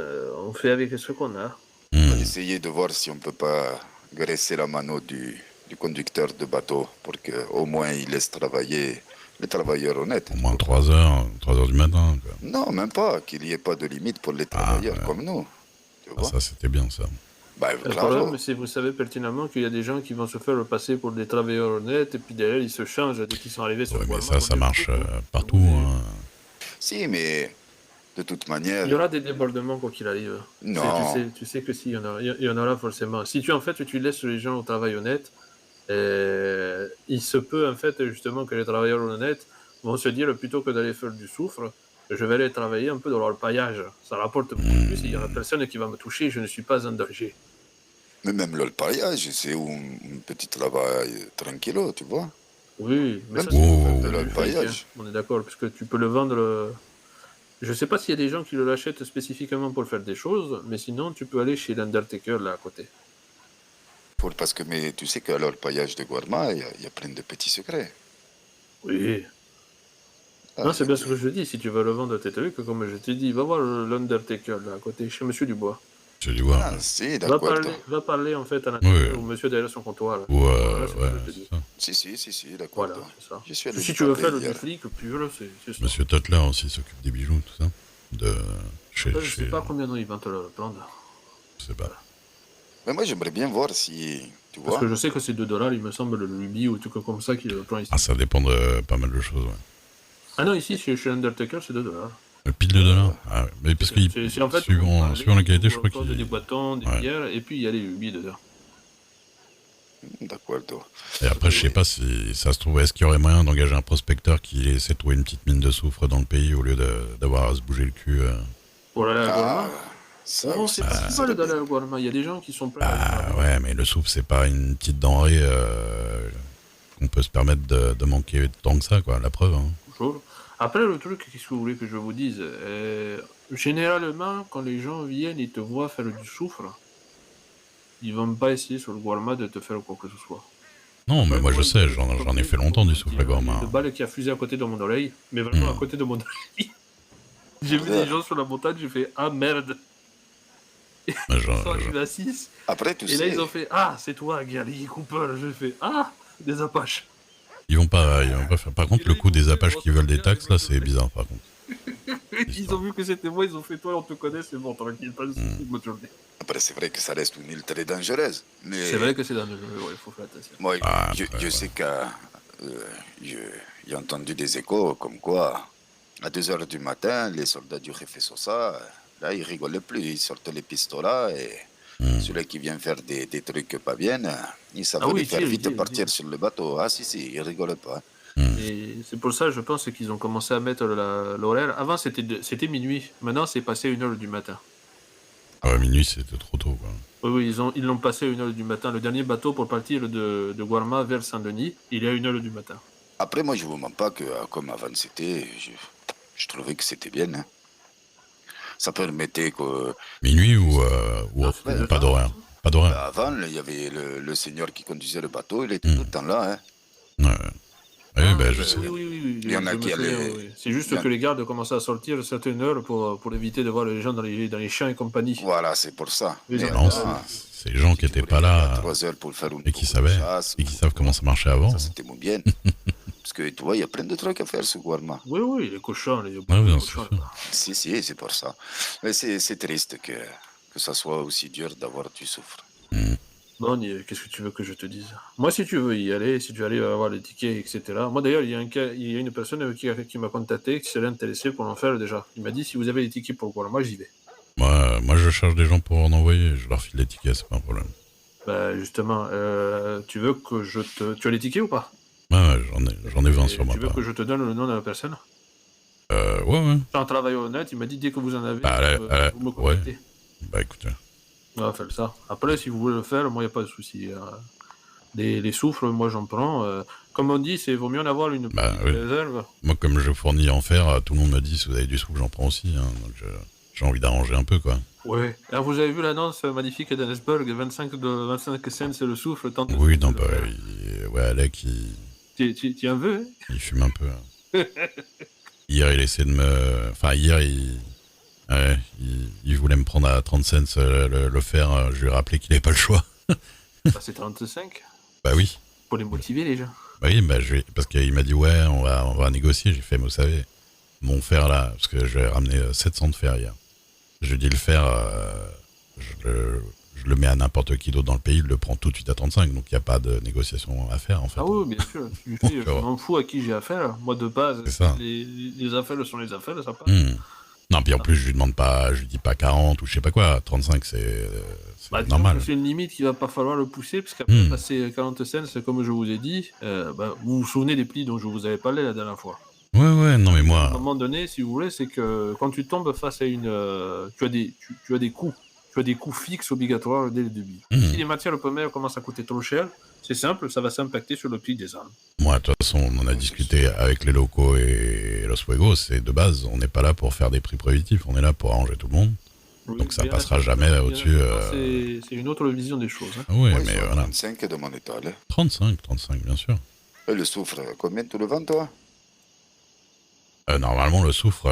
On fait avec ce qu'on a. On va hmm. essayer de voir si on peut pas graisser la mano du conducteur de bateau pour qu'au moins il laisse travailler les travailleurs honnêtes. Au moins 3 heures du matin. Quoi. Non, même pas, qu'il n'y ait pas de limite pour les travailleurs ouais. comme nous. Tu Ah, vois? ça, c'était bien, ça. Bah, Le claro. problème, c'est que vous savez pertinemment qu'il y a des gens qui vont se faire passer pour des travailleurs honnêtes et puis derrière ils se changent dès qu'ils sont arrivés sur Ouais, le mais Walmart ça pour dire marche tout, quoi. partout. Oui. Hein. Si, mais de toute manière, Il y aura des débordements quoi qu'il arrive. non. Tu sais que si, il y en aura forcément. Si tu en fait tu laisses les gens au travail honnête, il se peut en fait justement que les travailleurs honnêtes vont se dire plutôt que d'aller faire du soufre, je vais aller travailler un peu dans leur paillage. Ça rapporte beaucoup plus, il y aura personne qui va me toucher, je ne suis pas en danger. Mais même le paillage, c'est un petit travail tranquillo, tu vois. Oui, mais Même ça si c'est on pour fait de faire le du fric, paillage. hein. On est d'accord, parce que tu peux le vendre. Je sais pas s'il y a des gens qui le l'achètent spécifiquement pour faire des choses, mais sinon tu peux aller chez l'Undertaker là à côté. Parce que mais tu sais qu'à leur paillage de Guarma, il y a plein de petits secrets. Oui. Ah, Non, c'est il y a bien de- ce que je dis. Si tu veux le vendre tes trucs, comme je t'ai dit, va voir l'Undertaker là à côté, chez Monsieur Dubois. Je dis, ouais. Ah, si, Va d'accord. parler en fait à Oui. l'intérieur au monsieur derrière son comptoir. Là. Ou, Voilà, c'est ce que ouais, je te dis. c'est ça. Si, d'accord. Voilà, c'est ça. Je suis allé Si lui tu veux parler faire hier. du fric pur, c'est ça. Monsieur Totler aussi s'occupe des bijoux, tout ça. De chez, Après, je sais chez- pas combien ils vont te le prendre. je sais pas. Mais moi, j'aimerais bien voir si, tu Parce vois. que je sais que c'est $2, il me semble, le rubis ou tout comme ça qui le prend ici. Ah, ça dépend de pas mal de choses, ouais. Ah non, ici, chez Undertaker, c'est $2. Pile de $2. Ah, ouais. Mais parce que C'est en fait, suivant la qualité, je crois qu'il y a qu'il. des bâtons, des Ouais. pierres, et puis il y a les rubis dedans. D'accord. Et après, je sais pas si ça se trouve, est-ce qu'il y aurait moyen d'engager un prospecteur qui essaie de trouver une petite mine de soufre dans le pays au lieu d'avoir à se bouger le cul. Pour aller à la Ah, Guarma. ça, Non, aussi, c'est pas ça si mal serait d'aller à bien. la Guarma. Il y a des gens qui sont prêts à aller à la Ah Guarma. ouais, mais le soufre, c'est pas une petite denrée qu'on peut se permettre de manquer tant que ça, quoi. La preuve. Hein. Toujours. Après, le truc, qu'est-ce que vous voulez que je vous dise généralement, quand les gens viennent et te voient faire du soufre, ils vont pas essayer sur le Guarma de te faire quoi que ce soit. Non, mais moi je sais, j'en ai fait longtemps du souffle à Il y a Gorma. une balle qui a fusé à côté de mon oreille, mais vraiment à côté de mon oreille. J'ai vu des gens sur la montagne, j'ai fait ah merde. Ils sont arrivés à 6. Après, tu Et là sais, ils ont fait ah c'est toi Gary Cooper. J'ai fait ah des Apaches. Ils vont pas faire. Par contre, le coup des Apaches qui veulent des taxes, là, c'est bizarre, par contre. Ils ont vu que c'était moi, ils ont fait toi on te connaît, c'est bon tranquille, pas de soucis, bonne journée. après, c'est vrai que ça reste une île très dangereuse. Mais C'est vrai que c'est dangereux, il faut faire attention. moi, Ah, je après, sais que j'ai entendu des échos comme quoi, à 2 h du matin, les soldats du Jefe Sosa, là, ils rigolaient plus. Ils sortaient les pistolets et celui qui vient faire des trucs pas bien, il savait Ah oui, les faire si, vite si, partir sur le bateau. Ah si, ils rigolaient pas. Et c'est pour ça, je pense, qu'ils ont commencé à mettre l'horaire. Avant, c'était minuit. Maintenant, c'est passé 1h du matin. Ouais, minuit, c'était trop tôt, quoi. Oui, ils l'ont passé à 1h du matin. Le dernier bateau pour partir de Guarma vers Saint-Denis, il est à 1h du matin. Après, moi, je vous mens pas que comme avant c'était, je trouvais que c'était bien. Hein. Ça permettait que Minuit ou c'est pas ça. d'horaire. Pas d'horaire. avant, il y avait le seigneur qui conduisait le bateau, il était tout le temps là. Hein. Ouais. Oui, ben, je sais. Oui. Il y en a je me qui souviens, allaient- oui. C'est juste il y en- que les gardes commençaient à sortir à certaines heures pour éviter de voir les gens dans les champs et compagnie. Voilà, c'est pour ça. Oui, Mais Non, avant, c'est les gens qui étaient pas là 3 heures pour faire une et qui course de savaient chasse, et qui savent comment ça marchait avant. Ça, c'était moins bien. Parce que tu vois, il y a plein de trucs à faire sur Guarma. Oui, les cochons, les oui, cochons. c'est là-bas. Si, c'est pour ça. Mais c'est triste que ça soit aussi dur d'avoir du soufre. Bon, qu'est-ce que tu veux que je te dise? Moi, si tu veux y aller, si tu veux aller avoir les tickets, etc. Moi, d'ailleurs, il y a une personne qui m'a contacté, qui serait intéressée pour en faire déjà. Il m'a dit, si vous avez les tickets pour Guarma, j'y vais. Moi, je cherche des gens pour en envoyer. Je leur file les tickets, c'est pas un problème. Bah, justement, tu veux que je te... Tu as les tickets ou pas? Ouais, j'en ai 20 Et sur ma tu veux part. que je te donne le nom de la personne? Ouais. C'est un travail honnête, il m'a dit, dès que vous en avez, Bah, vous me contactez. Bah, écoute. On va faire ça. Après, si vous voulez le faire, moi, il n'y a pas de souci. Les soufres, moi j'en prends. Comme on dit, c'est vaut mieux en avoir une Bah, petite oui. réserve. Moi, comme je fournis en fer, tout le monde me dit si vous avez du soufre, j'en prends aussi. Hein, donc j'ai envie d'arranger un peu, quoi. Ouais. Alors vous avez vu l'annonce magnifique d'Annesburg, 25 cents le soufre. Tant que Oui, tu non, veux bah, le faire. ouais, Alec, Tu en veux, hein? il fume un peu. Hier, il essaie de me... Enfin, hier, ouais, il voulait me prendre à 30 cents le fer. Je lui ai rappelé qu'il n'avait pas le choix. Bah, c'est 35. Bah oui. Pour les motiver, les gens. Bah oui, bah, parce qu'il m'a dit, ouais, on va négocier. J'ai fait, mais vous savez, mon fer là, parce que j'ai ramené 700 de fer hier. Je lui ai dit, le fer, je le mets à n'importe qui d'autre dans le pays, il le prend tout de suite à 35, donc il n'y a pas de négociation à faire, en fait. Ah oui, bien sûr. Tu lui fais, je Donc, m'en fous à qui j'ai affaire. Moi, de base, C'est ça. les affaires sont les affaires, ça passe. Non, puis en plus, je lui demande pas, je lui dis pas 40 ou je sais pas quoi, 35, c'est Bah, normal. c'est une limite qu'il va pas falloir le pousser, parce qu'après passer 40 cents, comme je vous ai dit, vous vous souvenez des plis dont je vous avais parlé la dernière fois. Ouais, non, mais À un moi, moment donné, si vous voulez, c'est que quand tu tombes face à une... tu as des coûts. Tu as des coûts fixes obligatoires dès le début. Si les matières premières commencent à coûter trop cher, c'est simple, ça va s'impacter sur le prix des armes. moi, de toute façon, on en a discuté avec les locaux et Los Fuegos, c'est de base, on n'est pas là pour faire des prix prohibitifs, on est là pour arranger tout le monde. Oui, Donc ça bien passera sûr, jamais bien au-dessus. sûr. C'est une autre vision des choses. Hein. Ouais, Moi, ils mais sont à voilà. 35 de mon étoile. 35, bien sûr. Et le soufre, combien tu le vends, toi? Normalement, le soufre,